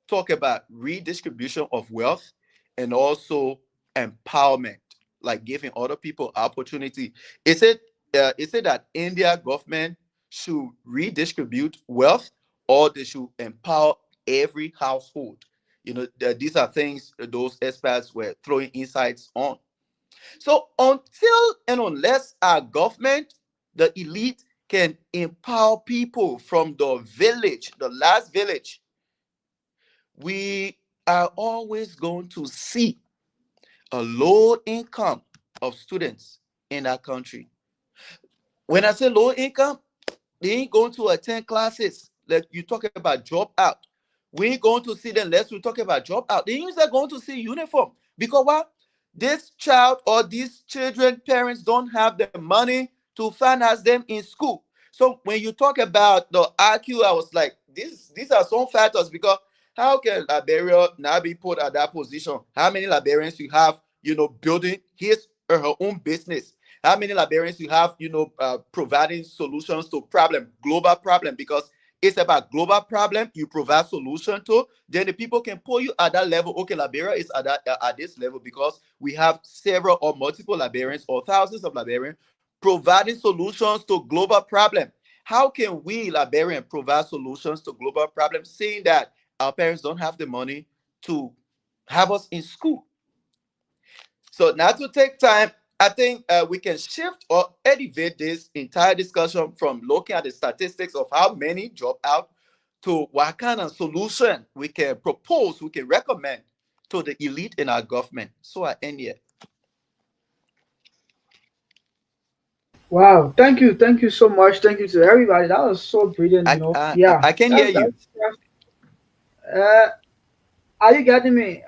talk about redistribution of wealth and also empowerment, like giving other people opportunity. Is it that India government should redistribute wealth, or they should empower every household? These are things those experts were throwing insights on. So until and unless our government, the elite, can empower people from the village, the last village, we are always going to see a low income of students in our country. When I say low income, they ain't going to attend classes. Like you talk about dropout. We ain't going to see them unless we talk about dropout. They ain't going to see uniform. Because what? This child or these children, parents don't have the money to finance them in school. So when you talk about the IQ, I was like, these are some factors, because how can Liberia now be put at that position? How many Liberians you have, building his or her own business? How many Liberians you have, providing solutions to global problem, because it's about global problem. You provide solution to, then the people can pull you at that level. Okay, Liberia is at this level because we have several or multiple Liberians or thousands of Liberians providing solutions to global problem. How can we Liberians provide solutions to global problems, saying that our parents don't have the money to have us in school? So now, to take time, I think we can shift or elevate this entire discussion from looking at the statistics of how many drop out to what kind of solution we can propose, we can recommend to the elite in our government. So I end here. Wow, thank you so much. Thank you to everybody. That was so brilliant. Yeah, I can hear you. uh, are you getting me,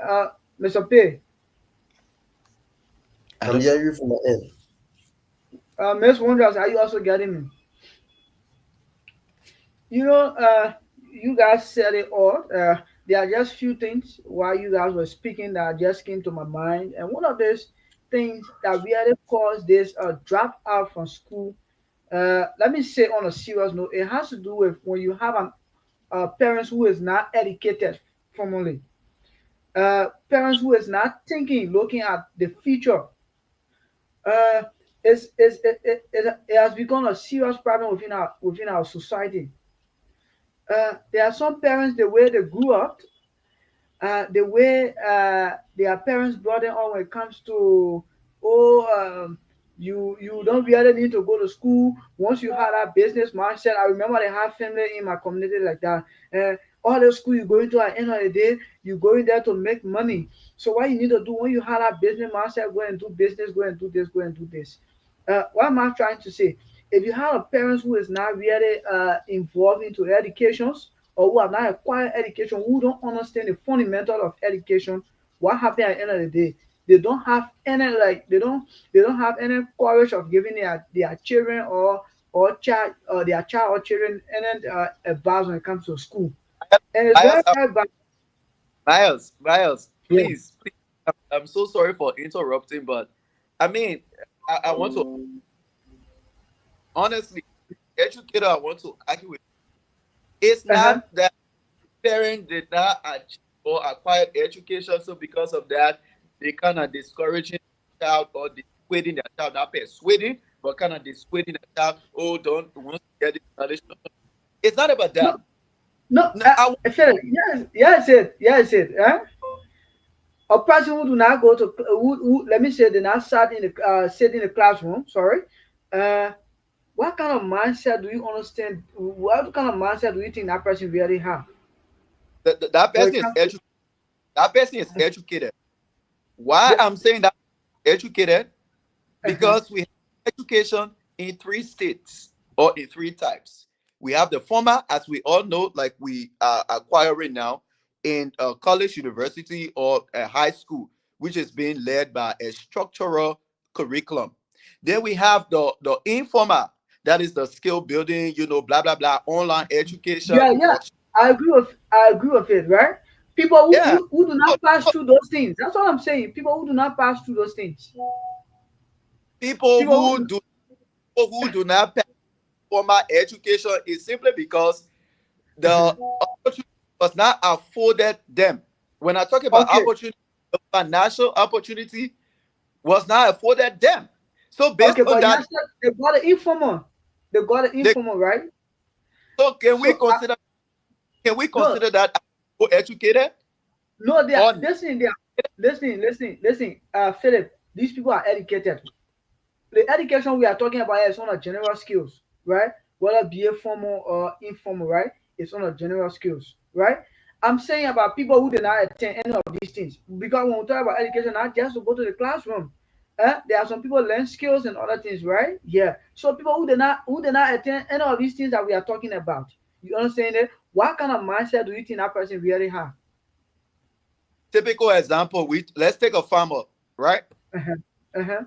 Mr. P? I I'm don't. hearing you from my end. Miss Wonders, are you also getting me? You know, you guys said it all. There are just few things while you guys were speaking that just came to my mind, and one of this things that really cause this drop out from school, let me say on a serious note, it has to do with when you have an parents who is not educated formally, parents who is not thinking, looking at the future. Uh, it has become a serious problem within our society. There are some parents, the way they grew up, the way their parents brought them up when it comes to, oh, you don't really need to go to school once you have that business mindset. I remember they have family in my community like that. uh, all the school you going to, at the end of the day you going there to make money. So what you need to do when you have that business mindset, go and do business, go and do this, go and do this. What am I trying to say? If you have a parents who is not really involved into educations, or who have not acquired education, who don't understand the fundamental of education, what happens at the end of the day? They don't have any, like, they don't have any courage of giving their children or child, or their child or children any advice when it comes to school. And it's very Miles, very bad. Miles, Yeah. please. I'm so sorry for interrupting, but I mean, I want to honestly, educator, I want to argue with. It's Uh-huh. not that parents did not achieve or acquire education, so because of that, they kind of discouraging the child or dissuading their child, not persuading, but kind of dissuading the child. Oh, don't want to get this knowledge. It's not about No, that. no, No, I, Philip, yes, yes, it. A person who do not go to who, let me say, did not sit in the classroom. Sorry. Uh, what kind of mindset do you understand? What kind of mindset do you think that person really have that when person it is comes to educated. That person is educated. Why the? I'm saying that educated? Uh-huh. Because we have education in three states or in three types. We have the former, as we all know, like we are acquiring now in a college, university, or a high school, which is being led by a structural curriculum. Then we have the informal, that is the skill building, blah blah blah, online education, Yeah, yeah. workshop. I agree with it, right? People Yeah, who do so, not pass so through those things. That's what I'm saying. People who do not pass through those things. people People who who do people who do not pay formal education is simply because the opportunity was not afforded them. When I talk about okay, opportunity, the financial opportunity was not afforded them. So okay, based on but that, yes, they got the informer. They got the they, informer, right? so So can we no, consider that as educated no, they are or listening. They are listening. Philip, these people are educated. The education we are talking about here is on a general skills, right? Whether be it formal or informal, right? It's on a general skills, right? I'm saying about people who did not attend any of these things, because when we talk about education, not just to go to the classroom. There are some people learn skills and other things, right? Yeah. So people who did not attend any of these things that we are talking about. You understand it? What kind of mindset do you think that person really have? typical example? We let's take a farmer, right? Uh-huh. Uh-huh.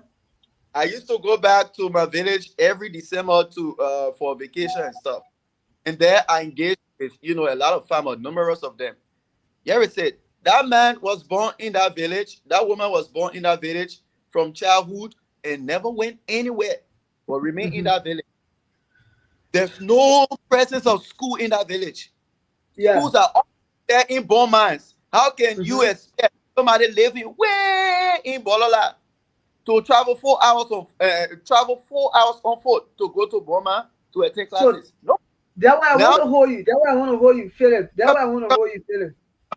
I used to go back to my village every December to for vacation and stuff. And there I engaged with, a lot of farmers, numerous of them. You ever said that man was born in that village, that woman was born in that village from childhood and never went anywhere, but remain in Mm-hmm. that village. There's no presence of school in that village. Yeah. Schools are all there in Bon Mines. How can you Mm-hmm. expect somebody living way in Bolola to travel 4 hours on foot to go to Boma to attend So classes? No. that why I want Now, to hold you. That why I want to hold you, Philip. That come, why I want to come, hold you, Philip.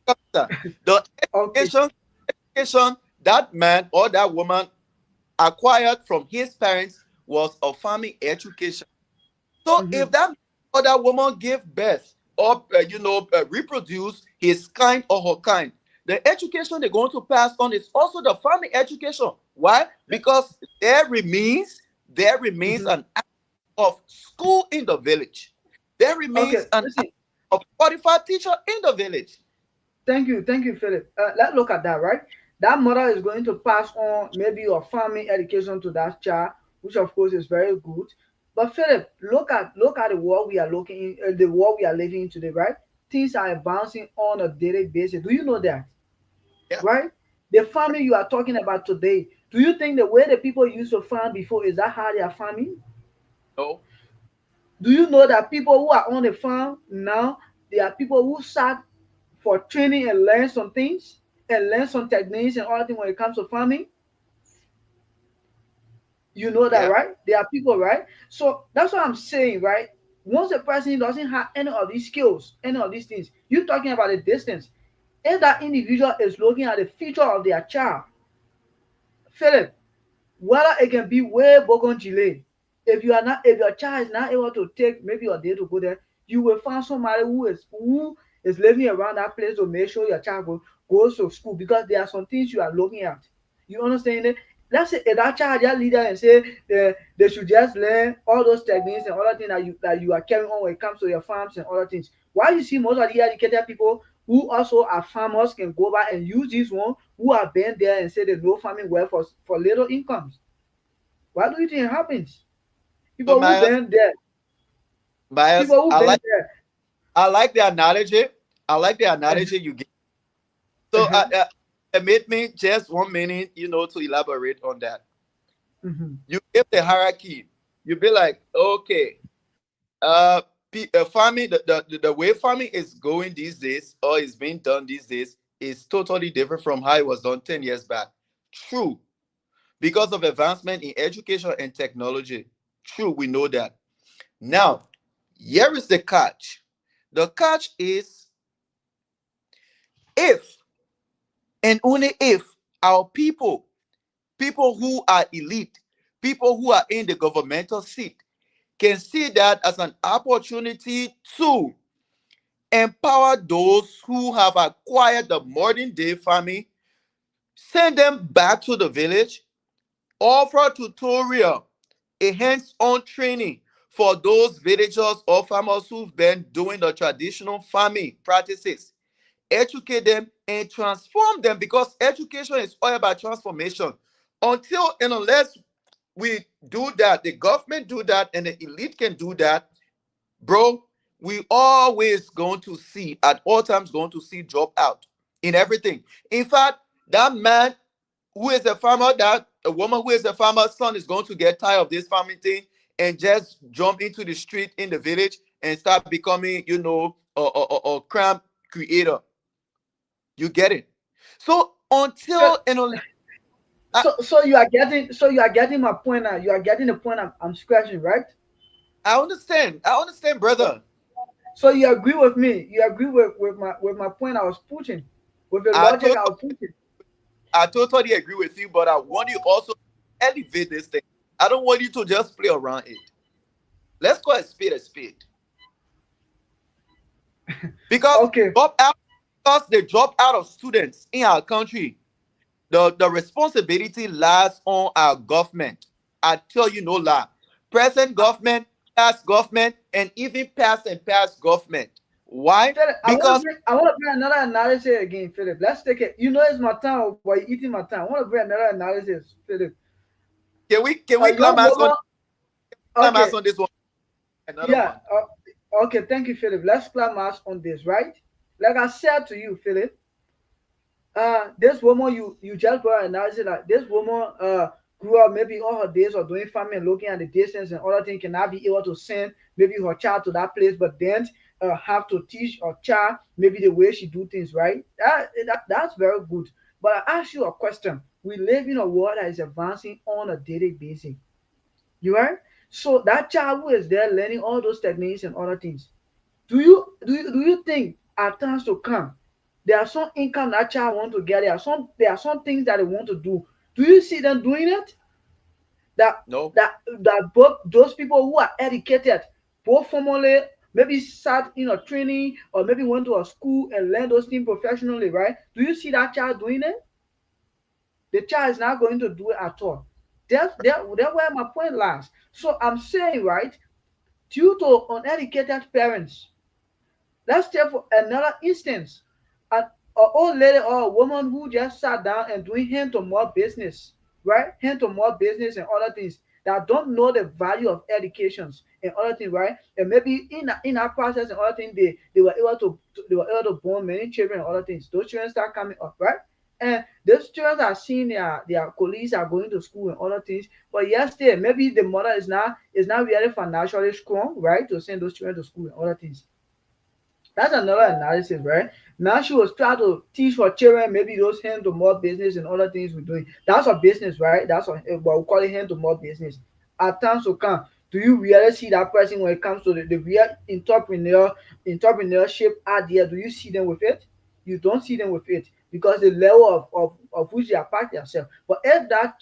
come, the Okay. education education that man or that woman acquired from his parents was a farming education. So Mm-hmm. if that man or that woman gave birth or reproduce his kind or her kind, the education they're going to pass on is also the farming education. Why? Because there remains Mm-hmm. an act of school in the village. There Okay. remains an Listen. act of qualified teacher in the village. Thank you, Philip. Let's look at that, right? That mother is going to pass on maybe your farming education to that child, which of course is very good. But Philip, look at the world we are the world we are living in today, right? Things are advancing on a daily basis. Do you know that? Yeah. Right? The family you are talking about today, Do you think the way the people used to farm before is that how they are farming? No. Do you know that people who are on the farm now, they are people who sat for training and learn some things and learn some techniques and all things when it comes to farming? You know that, Yeah. right? There are people, right? So that's what I'm saying, right? Once a person doesn't have any of these skills, any of these things, you're talking about the distance. If that individual is looking at the future of their child, Philip, whether it can be way Bogonjile, if you are not, if your child is not able to take maybe a day to go there, you will find somebody who is living around that place to make sure your child goes to school because there are some things you are looking at. You understand it? Let's say if that child just leader and say they should just learn all those techniques and other things that you are carrying on when it comes to your farms and other things. Why you see most of the educated people who also are farmers can go back and use this one who have been there and say they know farming well for little incomes. Why do you think it happens? So People who Myers, been there, Myers, people who been there. I like the analogy. I like the analogy you give. So Uh-huh. it made me just 1 minute, to elaborate on that. Hmm. You give the hierarchy. You be like, okay, farming, the way farming is going these days or is being done these days is totally different from how it was done 10 years back. True. Because of advancement in education and technology. True, we know that. Now, here is the catch. The catch is if and only if our people who are elite, people who are in the governmental seat, can see that as an opportunity to empower those who have acquired the modern day farming, send them back to the village, offer tutorial, a hands-on training for those villagers or farmers who've been doing the traditional farming practices, educate them and transform them because education is all about transformation. Until and unless we do that, the government do that, and the elite can do that, bro, we always going to see at all times going to see drop out in everything. In fact, that man who is a farmer, that a woman who is a farmer's son is going to get tired of this farming thing and just jump into the street in the village and start becoming, a crime creator. You get it? So So, until and unless I, so you are getting my point now. You are getting the point I'm scratching, right? I understand, brother. So you agree with me. You agree with my point I was putting, with the I logic totally, I was putting. I totally agree with you, but I want you also to elevate this thing. I don't want you to just play around it. Let's call it speed a speed. Because Okay. drop out, because they drop out of students in our country, the responsibility lies on our government. I tell you no lie. Present government, past government, and even past and past government. Why? Philip, Because I want to bring another analysis again, Philip. Let's take it. You know it's my time, but you're eating my time. I want to bring another analysis, Philip. can we A young woman. climax Okay. on this one? Another Yeah. one. Okay. Thank you, Philip. Let's climax on this, right? Like I said to you, Philip. This woman you just brought analysis like this woman grew up maybe all her days of doing farming, looking at the distance and other things, cannot be able to send maybe her child to that place, but then have to teach her child maybe the way she do things, right? That's very good. But I ask you a question. We live in a world that is advancing on a daily basis. You right? So that child who is there learning all those techniques and other things, do you think at times to come there are some income that child want to get, there are some things that they want to do. Do you see them doing it? that No. that both those people who are educated, both formally, maybe sat in a training or maybe went to a school and learned those things professionally, right? Do you see that child doing it? The child is not going to do it at all. That's where my point lies. So I'm saying, right, due to uneducated parents, let's take for another instance, an old lady or a woman who just sat down and doing hand to mouth business, right? Hand to mouth business and other things that don't know the value of educations and other things, right? And maybe in that process and other things, they were able to born many children and other things. Those children start coming up, right? and those children are seeing their colleagues are going to school and other things. But yes, still maybe the mother is not really financially strong, right, to send those children to school and other things. That's another analysis, right? Now she was trying to teach her children maybe those hand to mouth business and other things we're doing. That's a business, right? That's what we call it, hand to mouth business. At times to come, do you really see that person when it comes to the real entrepreneurship idea? Do you see them with it? You don't see them with it because the level of which they are packed themselves. But if that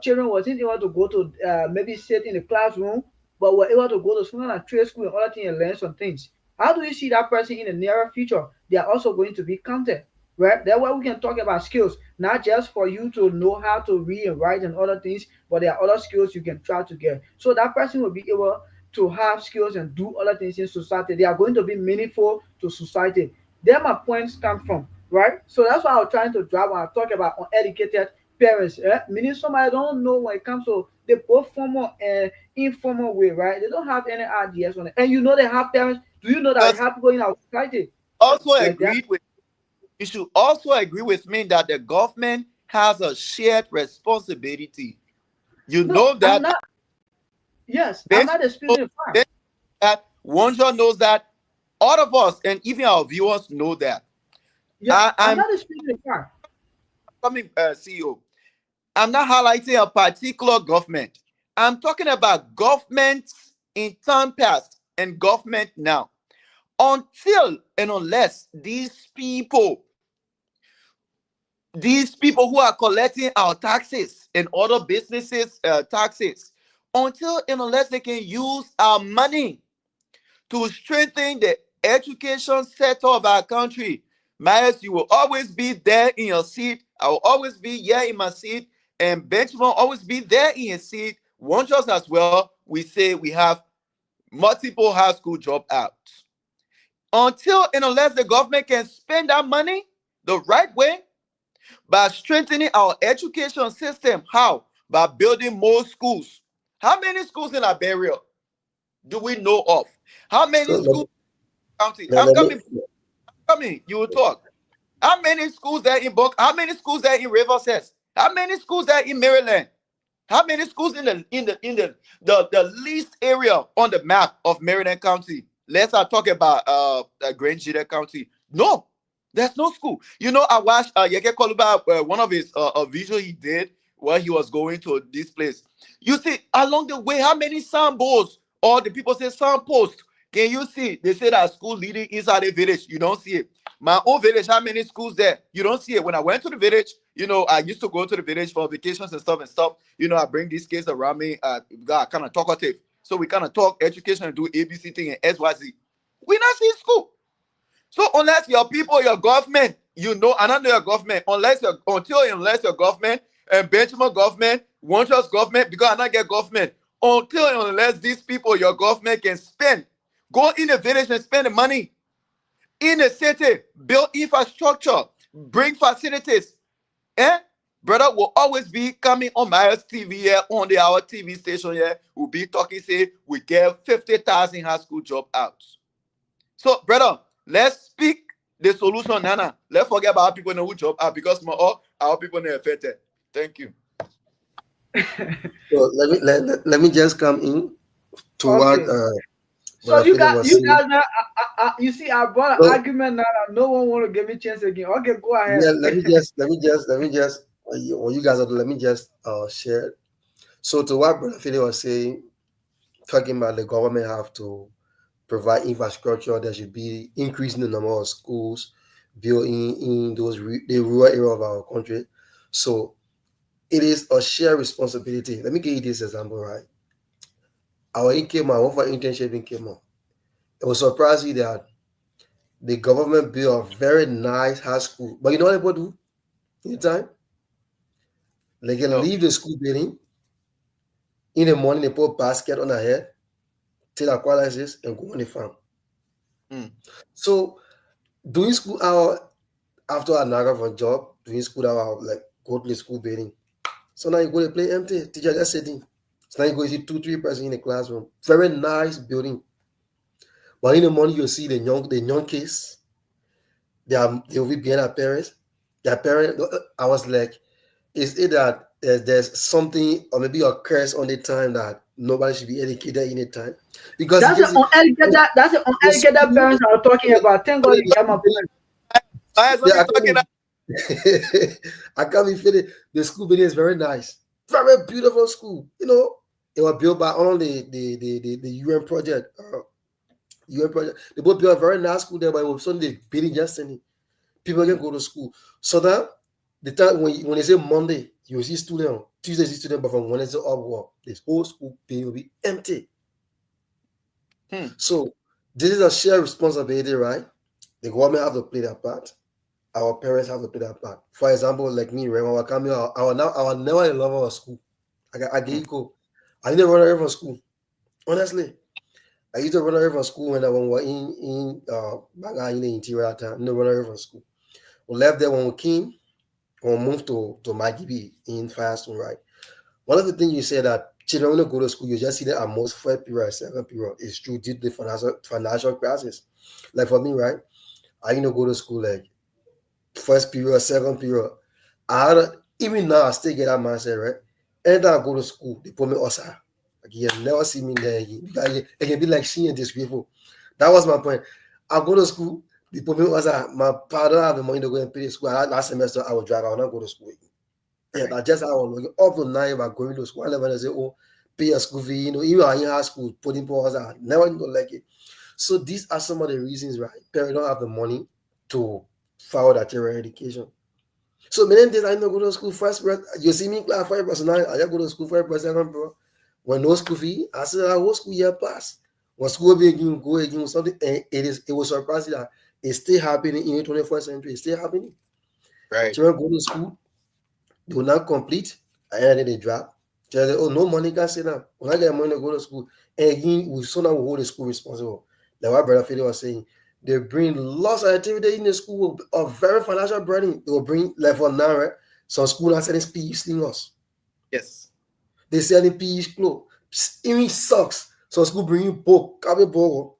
children wasn't able to go to maybe sit in the classroom, but were able to go to school and trade school and other things and learn some things, how do you see that person in the nearer future? They are also going to be counted, right? That's why we can talk about skills, not just for you to know how to read and write and other things, but there are other skills you can try to get. So that person will be able to have skills and do other things in society. They are going to be meaningful to society. There my points come from, right? So that's why I was trying to drive when I talk about uneducated parents, meaning somebody don't know when it comes to the both formal and informal way, right? They don't have any ideas on it. And you know they have parents. Do you know that they Just have people in our society also like that? agreed with you should also agree with me that the government has a shared responsibility. You No, know I'm that not. Yes, I'm bench not disputing the fact. that Wonja knows that all of us and even our viewers know that. Yeah, I'm I'm not disputing the fact. coming, CEO. I'm not highlighting a particular government. I'm talking about governments in time past and government now. Until and unless these people who are collecting our taxes and other businesses taxes, until and unless they can use our money to strengthen the education sector of our country, Myers, you will always be there in your seat. I will always be here in my seat, and Benchmark always be there in his seat. One just as well, we say we have multiple high school dropouts. Until and unless the government can spend that money the right way, by strengthening our education system. How? By building more schools. How many schools in Liberia do we know of? How So many schools in the county? let, I'm let me coming. You will talk. How many schools there in Buck? How many schools there in Riverside? How many schools there in Maryland? How many schools in the least area on the map of Maryland County? Let's not talk about Grand Jita County. No, there's no school. I watched Yeke Koluba, one of his visual he did while he was going to this place. You see along the way how many signboards or the people say signpost. Can you see? They say that school leading inside the village. You don't see it. My own village, how many schools there? You don't see it. When I went to the village, I used to go to the village for vacations and stuff and stuff. I bring these kids around me. We got kind of talkative. So we kind of talk education and do ABC thing and SYZ. We not see school. So unless your people, your government, I don't know your government, unless your government and Benjamin government, one trust government, because I not get government, until and unless these people, your government can spend, go in the village and spend the money in the city, build infrastructure, bring facilities, eh? Brother will always be coming on my TV here, on our TV station here. We'll be talking, say, we get 50,000 high school job out. So, brother, let's speak the solution, Nana. Let's forget about how people know who job out because our people are affected. Thank you. so let me just come in to what Okay. So Brother Philip was you saying. guys now, you see, I brought an No, argument now. No one want to give me chance again. Okay, go yeah, ahead. let me just when you guys are done, let me just share. So to what Brother Philip was saying, talking about the government have to provide infrastructure. There should be increasing the number of schools built in the rural area of our country. So it is a shared responsibility. Let me give you this example, right? Our income, our for internship in Kemo. It will surprise you that the government built a very nice high school. But you know what people do in the time? They can No. leave the school building in the morning, they put a basket on their head, take their qualities, and go on the farm. Mm. So doing school hour after an hour of a job, doing school hour, like go to the school building. So now you go to play empty, teacher just sitting. So now you go see 2, 3 persons in the classroom. Very nice building. But in the morning you see the young kids, they will be behind their parents. Their parent, I was like, is it that there's something or maybe a curse on the time that nobody should be educated in a time? Because That's you the can see uneducated. That's the the uneducated school, parents I'm talking about. Thank God you get my point. Miles, what yeah, we talking about? I can't be finished. The school building is very nice, very beautiful school. It was built by all the UN project. UN project. They both built a very nice school there, but it was Sunday building yesterday. People can go to school. So that the time when they say Monday, you will see student. Tuesday you see student, but from Wednesday upward, this whole school building will be empty. Hmm. So this is a shared responsibility, right? The government have to play their part. Our parents have to play their part. For example, like me, right? When I come here, I was never in love with school. I Hmm. get go. I didn't run away from school. Honestly, I used to run away from school when we were in back in the interior time. I didn't run away from school. We left there when we came. When we moved to Magibi in Firestone, right? One of the things you said that children when they go to school, you just see them at most first period, second period. It's true due to the financial crisis. Like for me, right? I used to go to school like first period, second period. Even now I still get that mindset, right? Anytime I go to school, they put me outside. Like you never see me there again. Because it can be like seeing disgraceful. That was my point. I go to school, they put me outside. My father have the money to go and pay the school. Last semester I would drive, I would not go to school again. Yeah, Right. that's just how I was looking. Up to now if I going to school, I never say, oh, pay a school fee, even I in high school, putting for us, I never even like it. So these are some of the reasons, right? Parents don't have the money to follow that terror education. So many days I don't go to school first, bro. You see me class first person now, I just go to school first person, bro. When no school fee, I said I was school year pass. When school be again, go again with something, and it was surprising that it's still happening in the 21st century. It's still happening. Right. Children go to school, they will not complete, and then they drop. Just say, oh, no money can say that. When I get money to go to school, and again, we soon will hold the school responsible. Like what Brother Fede was saying, they bring lots of activity in the school of very financial burden. They will bring, like for now, right? Some school are selling PE slingers. Yes. They selling PE clothes, even socks. Some school bring you book, copy book.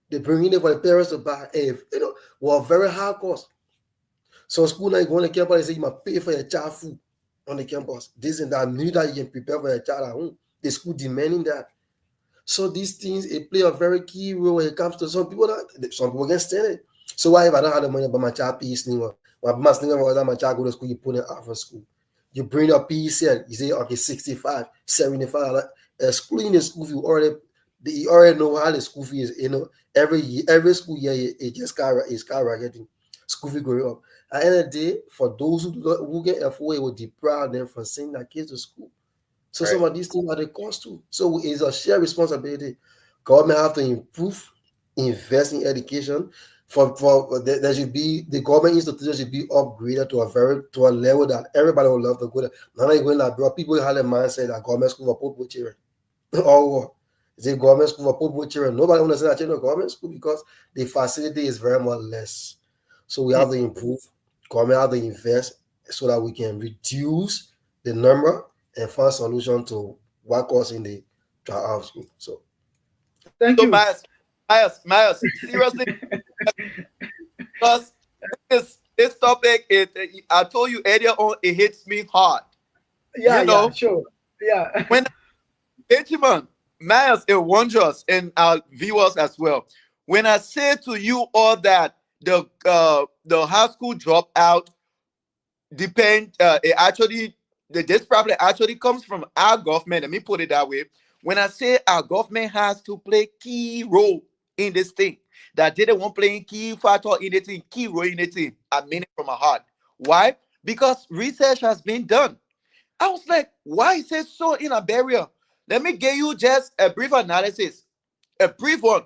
They bring in it for the parents to buy. If were very high cost. So school now you go on the campus, they say you must pay for your child food on the campus. This and that, knew that you can prepare for your child at home. The school demanding that. So these things it play a very key role when it comes to some people that some people can stand it. So why if I don't have the money but my child PE slinger, my slinger was my child go to school, you put it out for school. You bring up PE set, you say okay, 65, 75, excluding the school fee, you already know how the school fee is, every school year it just skyrocketing. School fee going up. At the end of the day, for those who get afford, it will deprive them from sending their kids to school. So some Right. of these things are the cost too. So it's a shared responsibility. Government have to improve, invest in education. There should be the government institutions should be upgraded to a level that everybody will love to go there. Not like going like bro, people have a mindset that government school for poor children. Or what? Is it government school for poor children? Nobody wants to send their children to government school because the facility is very much less. So we Hmm. have to improve, government have to invest so that we can reduce the number and find solution to what causing the dropout school. So Thank So you. Miles, seriously, because this topic, I told you earlier on, it hits me hard. Yeah, You yeah, know, sure. Yeah. when Benjamin, Miles, it wonders, and our viewers as well. When I say to you all that the high school dropout depend, it actually this problem actually comes from our government. Let me put it that way. When I say our government has to play key role in this thing, that they don't want playing key factor in the thing, key role in the thing, I mean it from my heart. Why? Because research has been done. I was like, why is it so in a barrier? Let me give you just a brief analysis, a brief one.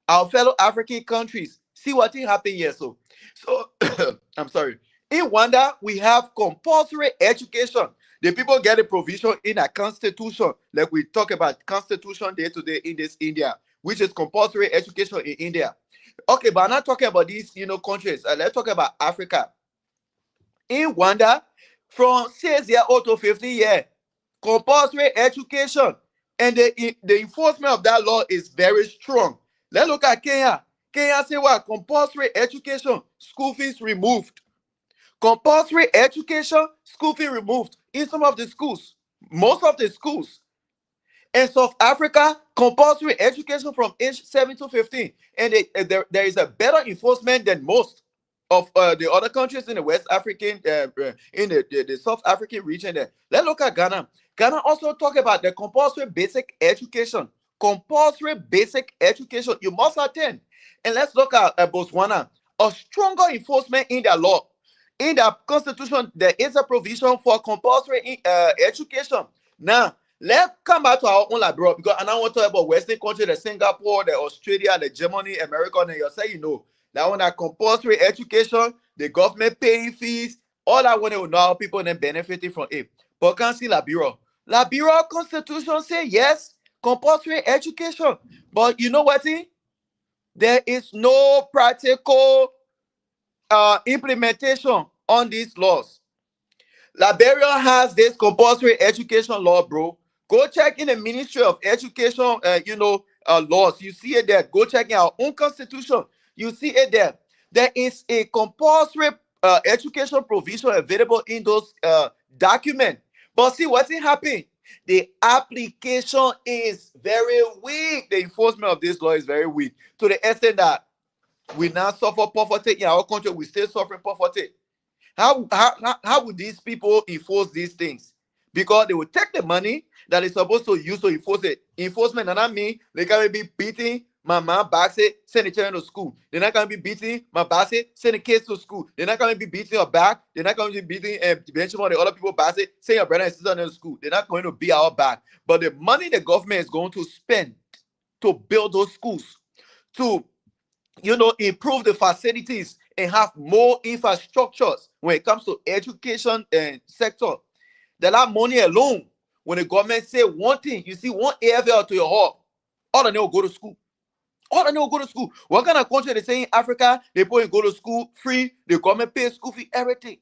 Our fellow African countries, see what thing happened here. So I'm sorry. In Rwanda, we have compulsory education. The people get a provision in a constitution, like we talk about constitution day to day in this India, which is compulsory education in India. Okay, but I'm not talking about these, countries. Let's talk about Africa. In Rwanda, from 6 years old to 50 years, compulsory education, and the enforcement of that law is very strong. Let's look at Kenya. Kenya say what? Compulsory education, school fees removed. Compulsory education, school fee removed in some of the schools, most of the schools. In South Africa, compulsory education from age 7 to 15. And there is a better enforcement than most of the other countries in the West African, in the South African region there. Let's look at Ghana. Ghana also talk about the compulsory basic education. Compulsory basic education. You must attend. And let's look at Botswana. A stronger enforcement in their law. In their constitution, there is a provision for compulsory education. Now, let's come back to our own library because I now want to talk about Western country, the Singapore, the Australia, the Germany, America, and you say that one that compulsory education, the government paying fees, all that one will know how people then benefiting from it. But can't see Liberia. Liberia constitution say yes, compulsory education. But you know what? There is no practical implementation on these laws. Liberia has this compulsory education law, bro. Go check in the Ministry of Education, laws. You see it there. Go check in our own constitution. You see it there. There is a compulsory education provision available in those documents. But see what's happening? The application is very weak. The enforcement of this law is very weak to the extent that we now suffer poverty in our country. We still suffering poverty. How would these people enforce these things? Because they will take the money that is supposed to use to enforce it. Enforcement, and I mean, they can be beating my mom back, send the children to school. They're not going to be beating my back, send the kids to school. They're not going to be beating her back. They're not going to be beating eventually the other people back, send your brother and sister to school. They're not going to be our back. But the money the government is going to spend to build those schools, to improve the facilities and have more infrastructures when it comes to education and sector. That money alone, when the government say one thing, you see one AFL to your hall, all of them will go to school. All of them will go to school. What kind of country they say in Africa, they put in go to school free, the government pays school fee, everything.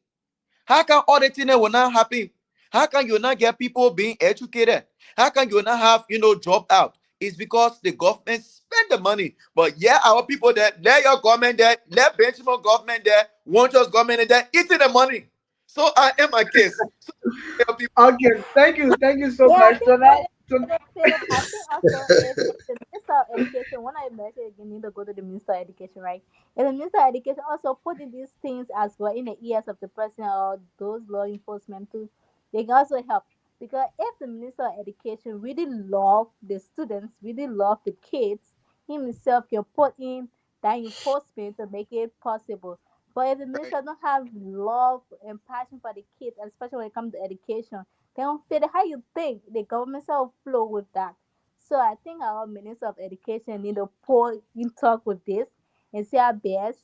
How can all the things that will not happen? How can you not get people being educated? How can you not have, job out? It's because the government spend the money. But yeah, our people there, let your government there, let Benjamin government there, want your government there, eating the money. So I am my case. So, Okay, thank you so Yeah, I much. think So now, so, Philip, I think also if the Minister of Education, when I mentioned you need to go to the Minister of Education, right? If the Minister of Education also putting these things as well in the ears of the president or those law enforcement too, they can also help. Because if the Minister of Education really love the students, really love the kids, him himself can put in that enforcement to make it possible. But if the right. minister don't have love and passion for the kids, especially when it comes to education, they don't feel it. How you think the government will flow with that? So I think our Minister of Education need to pour in talk with this and see our best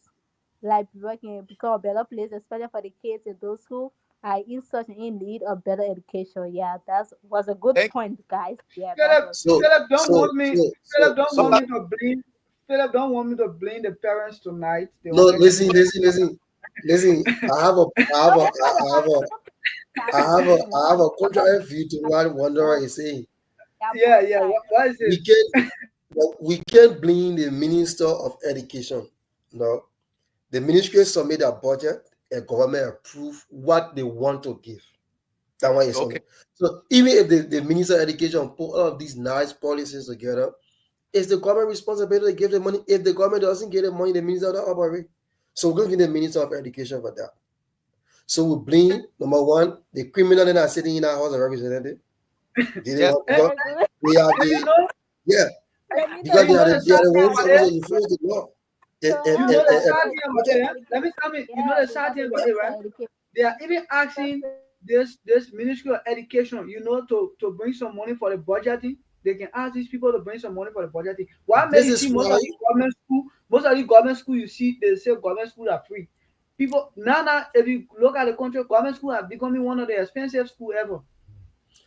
like working become a better place, especially for the kids in those who are in such in need of better education. Yeah, that was a good Thank point, guys. Yeah, that Philip, was So, Philip don't so, want me. so, Philip so, don't so, want me to blame. Philip don't want me to blame the parents tonight. They no, will let me listen, know. listen, listen, listen. I have a, I have no. a, That's not the I have parents. a, Don't pick I parents have a, blame. I have a Because contrary view to what Wanderer both, is saying. yeah, Yeah, both yeah. sides. What is it? We can't blame the Minister of Education. No, the ministry submit a budget, and government approve what they want to give. That's why it's okay. on. So even if the Minister of Education put all of these nice policies together, it's the government responsibility to give the money. If the government doesn't give the money, the minister don't operate. So we're going to give the Minister of Education for that. So we blame number one, the criminal that are sitting in our House of Representatives. They didn't Yes. want And, because Very good. they are and the yeah, Let me and know because you the know the they are sad the thing ones minister. that about supposed it. to enforce the law. And So and You what know and, the and, about and sad the thing about minister it. of budget. Eh? Let me education? tell me. You know Yeah, the we sad have thing the about it, minister right? of education. They are even asking this Ministry of Education, to bring some money for the budgeting. They can ask these people to bring some money for the budgeting. Why may This you is see why most of the government school you see they say government schools are free. People now if you look at the country, government school are becoming one of the expensive school ever.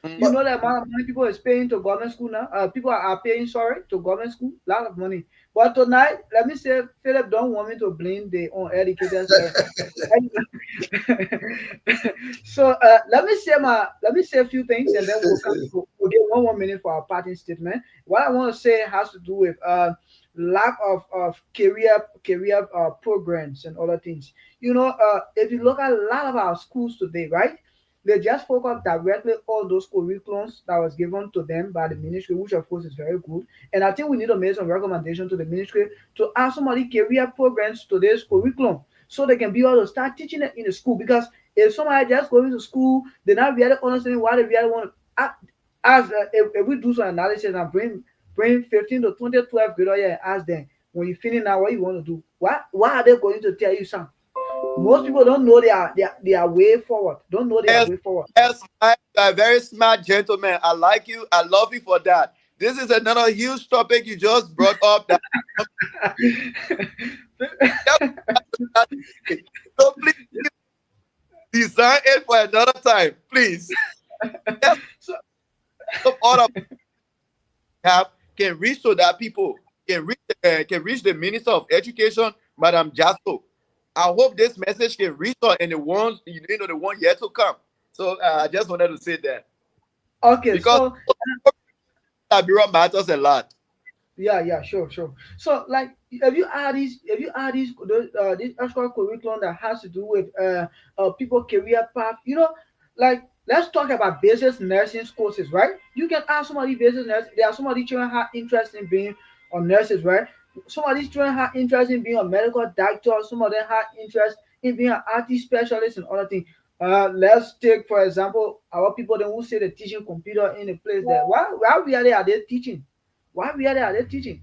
You Mm. But know the amount of money people is paying to government school now. People are paying, sorry, to government school, a lot of money. But tonight, let me say, Philip don't want me to blame the uneducated. So let me say a few things, and then we'll get 1 minute for our parting statement. What I want to say has to do with lack of career programs and other things. If you look at a lot of our schools today, right? They just focus directly on those curriculums that was given to them by the ministry, which of course is very good. And I think we need to make some recommendation to the ministry to add some of the career programs to this curriculum so they can be able to start teaching it in the school. Because if somebody just going to school, they're not really understanding why they really want to. If we do some analysis and bring 15 to 20, 12 grade here and ask them, when you finish now, what you want to do? Why are they going to tell you something? Most people don't know their way forward. Don't know their Yes, way forward. yes, you are a very smart gentleman. I like you. I love you for that. This is another huge topic you just brought up. That so please design it for another time, please. Yes, So of all of have can reach to that people can reach the Minister of Education, Madam Jasso. I hope this message can reach her and the ones the one yet to come. So I just wanted to say that okay, because so Bureau matters a lot. yeah, sure. So like, if you add this extra curriculum that has to do with people career path, like let's talk about basic nursing courses, right? You can ask somebody basic nurse. There are some of these children have interest in being on nurses, right? Some of these children have interest in being a medical doctor. Some of them have interest in being an IT specialist and other things. Let's take for example our people then who say they're teaching computer in a place there. Why really are they teaching? Why really are they teaching?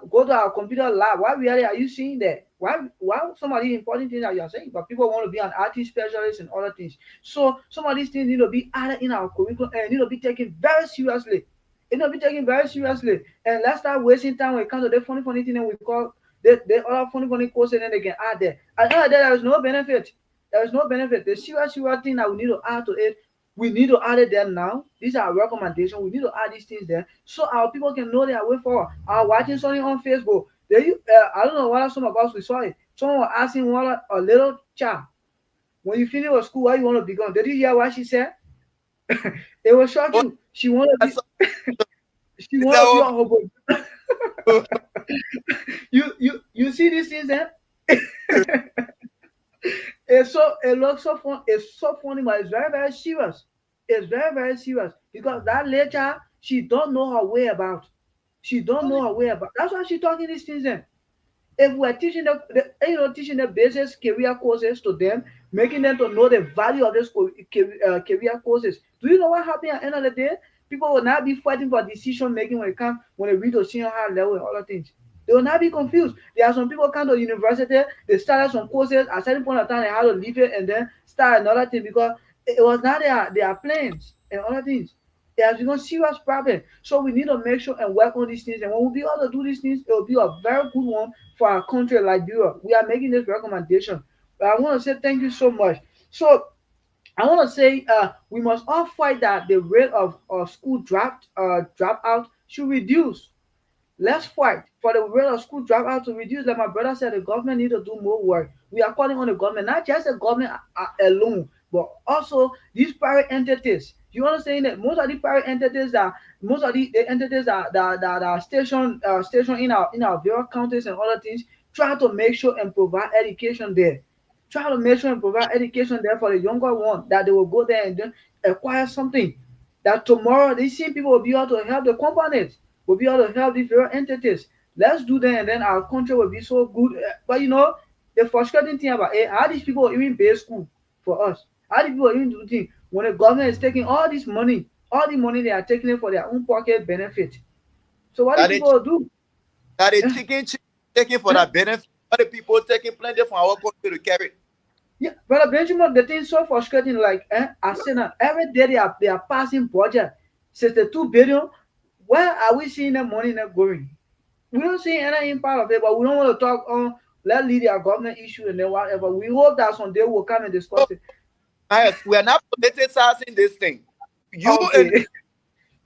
Go to our computer lab. Why really are you seeing that? Why some of these important things that you are saying, but people want to be an IT specialist and other things. So some of these things need to be added in our curriculum and need to be taken very seriously. It need to be taken very seriously. And let's start wasting time when it comes to the funny thing that we call the other funny courses and then they can add there. At the end of the day, there is no benefit. There is no benefit. The serious thing that we need to add to it, we need to add it there now. These are recommendations. We need to add these things there so our people can know their way forward. I'm watching something on Facebook. I don't know whether some of us we saw it. Someone was asking what a little child, when you finish with school, what you want to become. Did you hear what she said? It will shock Oh, you. She want to be that's she is want to be a that hobo. You see these things there? It looks so fun. It's so funny, but it's very very serious. It's very serious because that later she don't know her way about. She don't know her way about. That's why she talking these things. Then, if we're teaching teaching the basic career courses to them, making them to know the value of these career courses. Do you know what happened at the end of the day? People will not be fighting for decision making when they read to senior high level and other things. They will not be confused. There are some people come to university, they started some courses at a certain point of time, they had to leave it and then start another thing because it was not their plans and other things. It has become serious problem. So we need to make sure and work on these things. And when we be able to do these things, it will be a very good one for our country, Liberia. We are making this recommendation. But I want to say thank you so much. So I want to say we must all fight that the rate of school dropout should reduce. Let's fight for the rate of school dropout to reduce. Like my brother said, the government need to do more work. We are calling on the government, not just the government alone, but also these private entities. You understand that most of the private entities that most of the entities that are stationed in our various counties and other things try to make sure and provide education there. Try to make sure and provide education there for the younger one that they will go there and then acquire something that tomorrow these same people will be able to help the companies, will be able to help these various entities. Let's do that and then our country will be so good. But the frustrating thing about it, how these people even pay school for us? How these people even do things when the government is taking all the money they are taking it for their own pocket benefit. So what these that the people will do? that the chicken taking for that benefit. Other people taking plenty from our country to carry. Yeah, Brother Benjamin, the thing is so frustrating. Like, I say now, every day they are passing budget 62 billion. Where are we seeing the money not going? We don't see any impact of it, but we don't want to talk on. Let's leave their government issue and then whatever. We hope that someday we'll come and discuss So, it. yes, we are not politicizing this thing. You and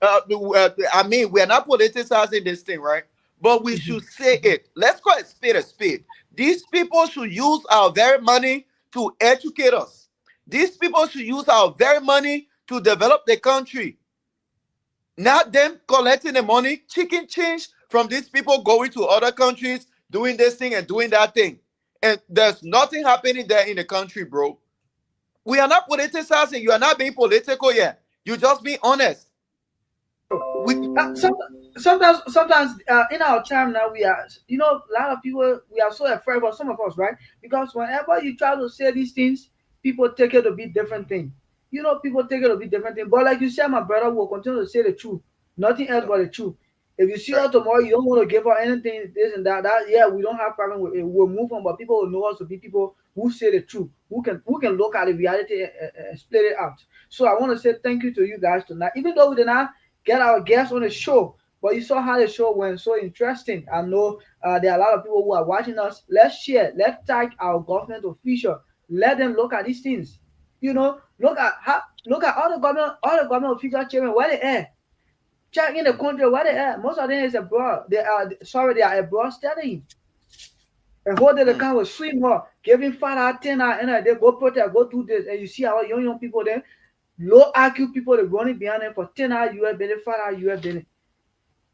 Okay. I mean, we're not politicizing this thing, right? But we should say it. Let's call it spade a spade. These people should use our very money to educate us. These people should use our very money to develop the country. Not them collecting the money, chicken change from these people going to other countries, doing this thing and doing that thing. And there's nothing happening there in the country, bro. We are not politicizing. You are not being political yet. You just be honest. We Some, sometimes in our time now we are, a lot of people we are so afraid of some of us, right? Because whenever you try to say these things, people take it to be different thing. People take it to be different thing. But like you said, my brother will continue to say the truth, nothing else but the truth. If you see her right. tomorrow, you don't want to give her anything, this and that. That yeah, we don't have problem with it. We'll move on, but people will know us to be people who say the truth, who can look at the reality and split it out. So I want to say thank you to you guys tonight, even though we did not get our guests on the show. But you saw how the show went, so interesting. I know there are a lot of people who are watching us. Let's share. Let's tag our government official. Let them look at these things. Look at all the government officials children where they are. Check in the country where they are. Most of them is abroad. They are abroad studying. And hold the Mm. account with swim more, giving 5 hours, 10 hours, and they go protest, go do this. And you see our young people there, low IQ people, they're running behind them for 10 hours US billing, 5 hours US billing.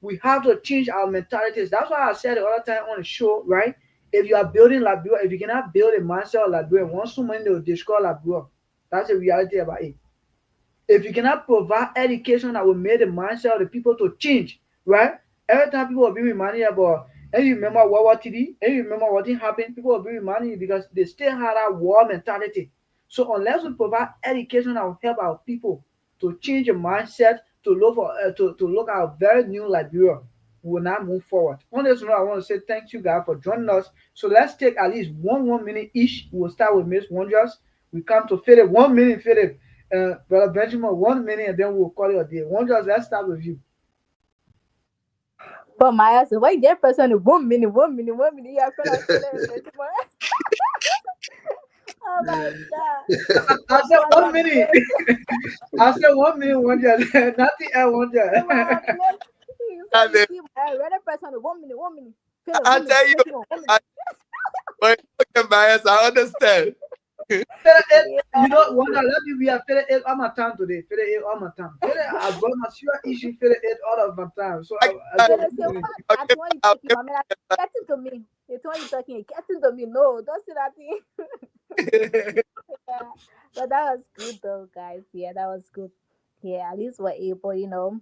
We have to change our mentalities. That's why I said the other time on the show, right? If you are building Liberia, if you cannot build a mindset of Liberia, once too many will destroy Liberia. That's the reality about it. If you cannot provide education that will make the mindset of the people to change, right? Every time people will be reminded about, and you remember World War TD, and you remember what did happen, people will be reminding you because they still have that war mentality. So unless we provide education that will help our people to change the mindset, to look for to look at a very new Liberia, we will not move forward. On this note, I want to say thank you guys for joining us. So let's take at least 1 minute each. We'll start with Miss Wonders. We come to Philip. 1 minute, Philip. Brother Benjamin, 1 minute, and then we'll call it a day. Wonders, let's start with you. But my ass, why that person 1 minute, 1 minute, 1 minute? You are afraid of feeling. Oh my god. I said But one that minute. brain. I said 1 minute, Wonders. Nothing else, Wonders. Come on, Philip. You And say you then, see my other person 1 minute, 1 minute. Philip, I 1 minute, tell you, Benjamin, 1 minute. I, when you look at my ass, I understand. You Yeah. know, Wonder, let me be a Philip 8 all my time today. Philip 8 all my time. Philip, I brought my sure issue Philip 8 all of my time. So I, I I, said Philip say, 1 minute. what? I At give when you I talking, my man, getting to me. It's when you talking, getting to me. No, don't say that thing. give Yeah. But that was good though, guys. Yeah, that was good. Yeah, at least we're able,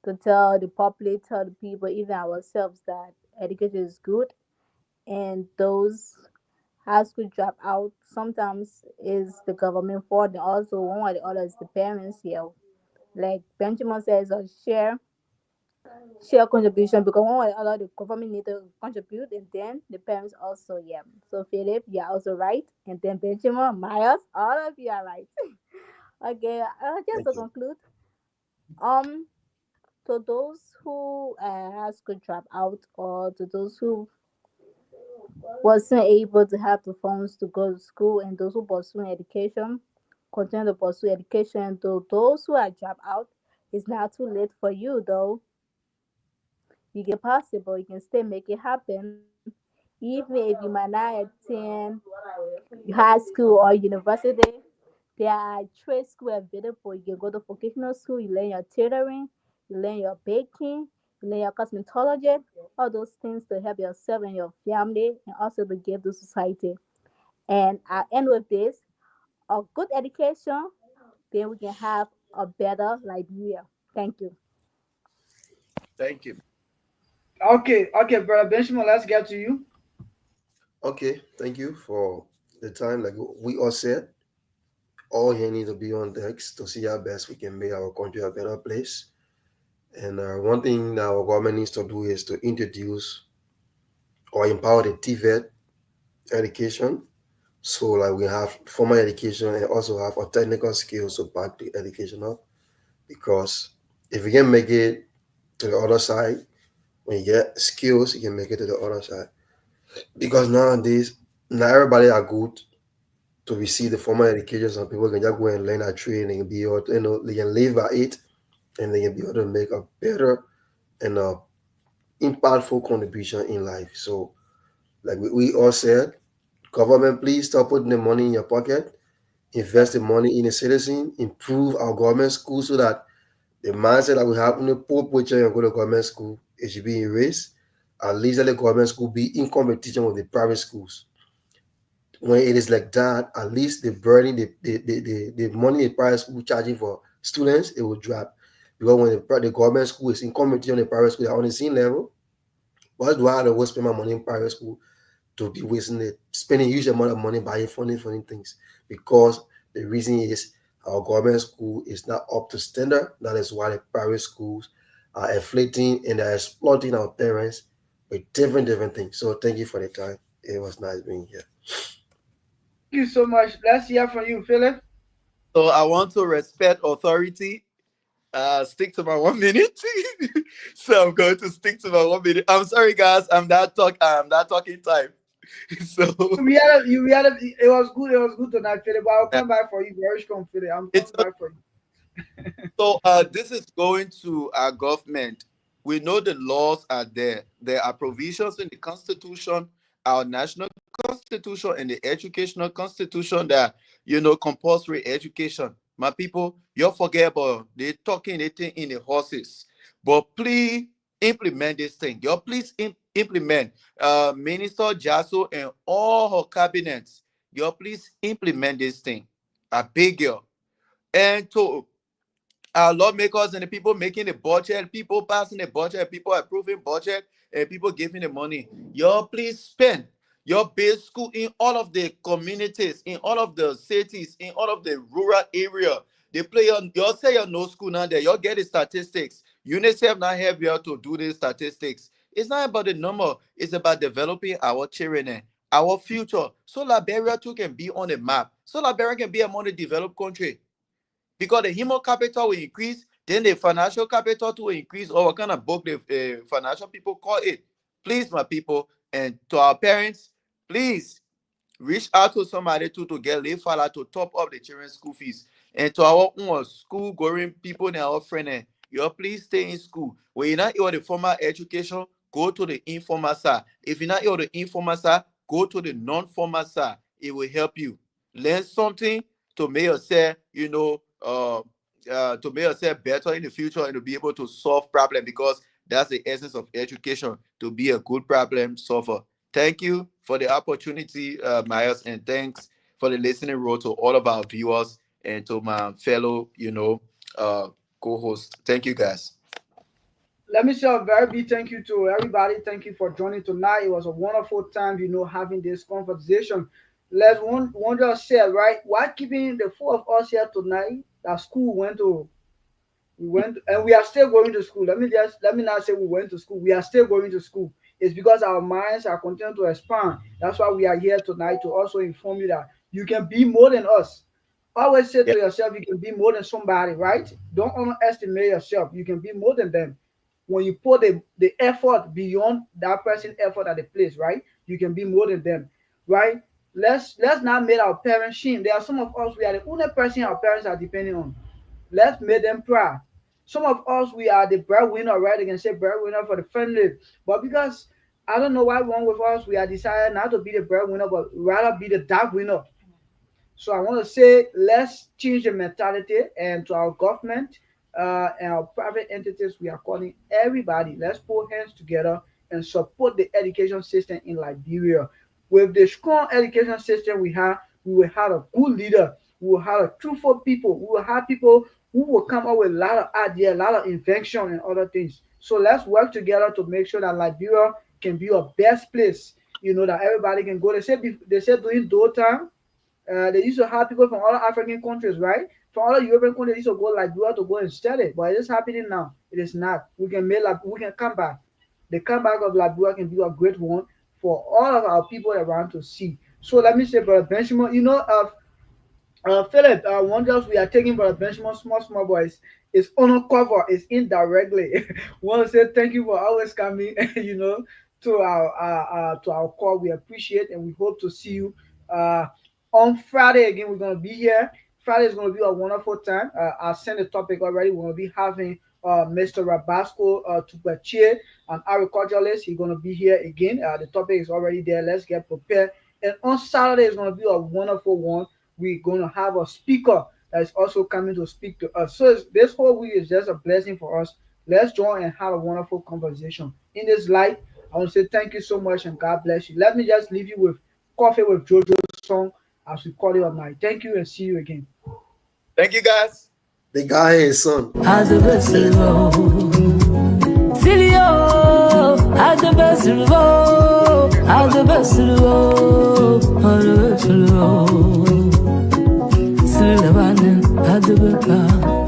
to tell the public, tell the people, even ourselves that education is good, and those high school drop out sometimes is the government fault, and also one or the other is the parents here. Like Benjamin says, share contribution because one or the other the government need to contribute, and then the parents also, yeah. So Philip, you're also right, and then Benjamin, Myers, all of you are right. Okay, just Thank to you. conclude, um, to those who has could drop out, or to those who wasn't able to have the funds to go to school, and those who pursue education, continue to pursue education. To those who are dropped out, it's not too late for you though. You can possible, you can still make it happen. Even if you might not attend high school or university, there are trade school available. You can go to vocational school, you learn your tailoring, you learn your baking, you learn your cosmetology, all those things to help yourself and your family, and also to give to society. And I end with this: a good education, then we can have a better Liberia. Thank you. Thank you. Okay, brother Benjamin, let's get to you. Okay, thank you for the time. Like we all said, all here need to be on decks to see how best we can make our country a better place. And one thing that our government needs to do is to introduce or empower the TVET education. So like we have formal education and also have a technical skills to back the education up. Because if you can make it to the other side, when you get skills, you can make it to the other side. Because nowadays, not everybody are good to receive the formal education. Some people can just go and learn a trade and they can be able to, they can live by it and they can be able to make a better and impactful contribution in life. So, like we all said, government, please stop putting the money in your pocket, invest the money in the citizen, improve our government school so that the mindset that we have in the poor picture and go to government school, it should be erased. At least let the government school be in competition with the private schools. When it is like that, at least the burden, the money the private school charging for students, it will drop. Because when the government school is in competition with the private school, they're on the same level. Why do I have to go spend my money in private school to be wasting it, spending huge amount of money buying funny things? Because the reason is our government school is not up to standard. That is why the private schools are inflating and they're exploiting our parents with different things. So thank you for the time. It was nice being here. Thank you so much. Let's hear from you, Philip. So I want to respect authority. Stick to my 1 minute. So I'm going to stick to my 1 minute. I'm sorry, guys. I'm not talking time. So It was good. It was good tonight, Philip. But I'll come back for you. Very strong, Philip. I'm it's coming back for you. this is going to our government. We know the laws are there. There are provisions in the Constitution, our national constitution, and the educational constitution that compulsory education. My people, you forget about they talking they think in the horses, but please implement this thing. You please implement. Minister Jasso and all her cabinets. You please implement this thing. I beg you. And to our lawmakers and the people making the budget, people passing the budget, people approving budget, and people giving the money. Y'all please spend your base school in all of the communities, in all of the cities, in all of the rural area. They play on y'all say you're no school now there. Y'all get the statistics. UNICEF not help you to do the statistics. It's not about the number, it's about developing our children and our future. So Liberia too can be on the map. So Liberia can be among the developed country because the human capital will increase, then the financial capital too will increase, or what kind of book the financial people call it. Please, my people, and to our parents, please reach out to somebody to get leave father to top up the children's school fees. And to our own school going people and our friends, you please stay in school. When you're not able the formal education, go to the informal side. If you're not able the informal side, go to the non-formal side. It will help you learn something to make yourself, to make yourself better in the future and to be able to solve problems because that's the essence of education, to be a good problem solver. Thank you for the opportunity, Myers, and thanks for the listening role to all of our viewers and to my fellow, uh, co-host. Thank you, guys. Let me say a very big thank you to everybody. Thank you for joining tonight. It was a wonderful time, having this conversation. Let's one just say, right? Why keeping the four of us here tonight? That school we went and we are still going to school. Let me not say we went to school. We are still going to school. It's because our minds are continuing to expand. That's why we are here tonight to also inform you that you can be more than us. Always say Yeah. to yourself, you can be more than somebody, right? Don't underestimate yourself. You can be more than them. When you put the effort beyond that person's effort at the place, right? You can be more than them, right? Let's not make our parents shame. There are some of us we are the only person our parents are depending on. Let's make them proud. Some of us we are the breadwinner, right? They can say breadwinner for the family, but because I don't know why wrong with us, we are decided not to be the breadwinner, but rather be the dark winner. So I want to say, let's change the mentality, and to our government and our private entities, we are calling everybody. Let's put hands together and support the education system in Liberia. With the strong education system we have, we will have a good leader. We will have a truthful people. We will have people who will come up with a lot of ideas, a lot of invention and other things. So let's work together to make sure that Liberia can be a best place. That everybody can go. They said during those time they used to have people from other African countries, right? From other European countries, they used to go like Liberia to go and study. But it is happening now. It is not. We can come back. The comeback of Liberia can be a great one for all of our people around to see. So let me say, Brother Benjamin, Philip, one else we are taking Brother Benjamin, small boys, is on cover, is indirectly. Want to say thank you for always coming, to our call. We appreciate and we hope to see you. On Friday again, we're gonna be here. Friday is gonna be a wonderful time. I sent the topic already. We're gonna be having Mr. Rabasco Tupache, an agriculturalist. He's gonna be here again. The topic is already there. Let's get prepared. And on Saturday is gonna be a wonderful one. We're gonna have a speaker that is also coming to speak to us. So this whole week is just a blessing for us. Let's join and have a wonderful conversation. In this light, I want to say thank you so much and God bless you. Let me just leave you with Coffee with Jojo's song as we call it at night. Thank you and see you again. Thank you, guys. The guy is son. Had the best silver. Silio, had the best silver. Had the best silver. Had the best silver. Silver, had the best.